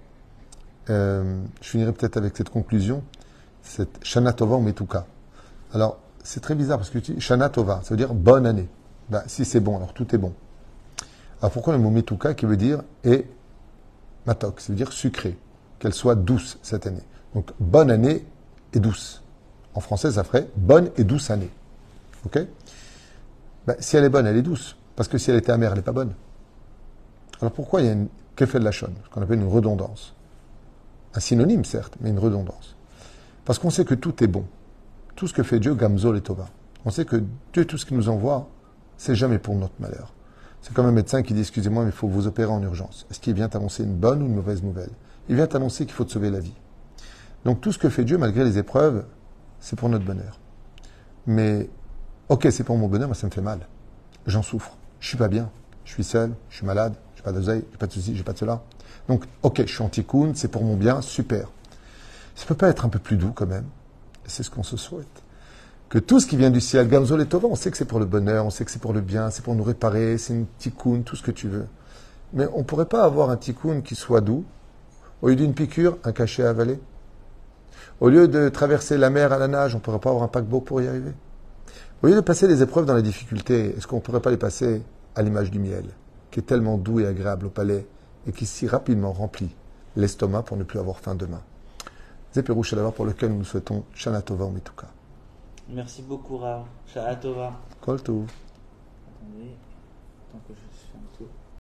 Je finirai peut-être avec cette conclusion. C'est Shana Tova Metuka. Alors, c'est très bizarre parce que tu dis Shana Tova, ça veut dire bonne année. Ben, si c'est bon, alors tout est bon. Alors pourquoi le mot metuka qui veut dire et matok, ça veut dire sucré, qu'elle soit douce cette année. Donc bonne année et douce. En français, ça ferait bonne et douce année. Ok? Ben, si elle est bonne, elle est douce. Parce que si elle était amère, elle n'est pas bonne. Alors pourquoi il y a une kefel lachon, ce qu'on appelle une redondance? Un synonyme certes, mais une redondance. Parce qu'on sait que tout est bon. Tout ce que fait Dieu, Gamzol et Tova. On sait que Dieu, tout ce qu'il nous envoie, c'est jamais pour notre malheur. C'est comme un médecin qui dit, excusez-moi, mais il faut vous opérer en urgence. Est-ce qu'il vient t'annoncer une bonne ou une mauvaise nouvelle? Il vient t'annoncer qu'il faut te sauver la vie. Donc tout ce que fait Dieu, malgré les épreuves, c'est pour notre bonheur. Mais, ok, c'est pour mon bonheur, mais ça me fait mal. J'en souffre. Je suis pas bien. Je suis seul, je suis malade, j'ai pas d'oseille, j'ai pas de ceci, j'ai pas de cela. Donc, ok, je suis anti-coon, c'est pour mon bien, super. Ça peut pas être un peu plus doux quand même? Et c'est ce qu'on se souhaite. Que tout ce qui vient du ciel, Gamzol et Tova, on sait que c'est pour le bonheur, on sait que c'est pour le bien, c'est pour nous réparer, c'est une tikkun, tout ce que tu veux. Mais on ne pourrait pas avoir un tikkun qui soit doux, au lieu d'une piqûre, un cachet à avaler. Au lieu de traverser la mer à la nage, on ne pourrait pas avoir un paquebot pour y arriver. Au lieu de passer des épreuves dans les difficultés, est-ce qu'on ne pourrait pas les passer à l'image du miel, qui est tellement doux et agréable au palais, et qui si rapidement remplit l'estomac pour ne plus avoir faim demain? C'est Pérouche d'abord pour lequel nous souhaitons Shana Tova ou Metuka. Merci beaucoup, Rav. Shana Tova. Kol Tov. Attendez, tant que je suis un peu.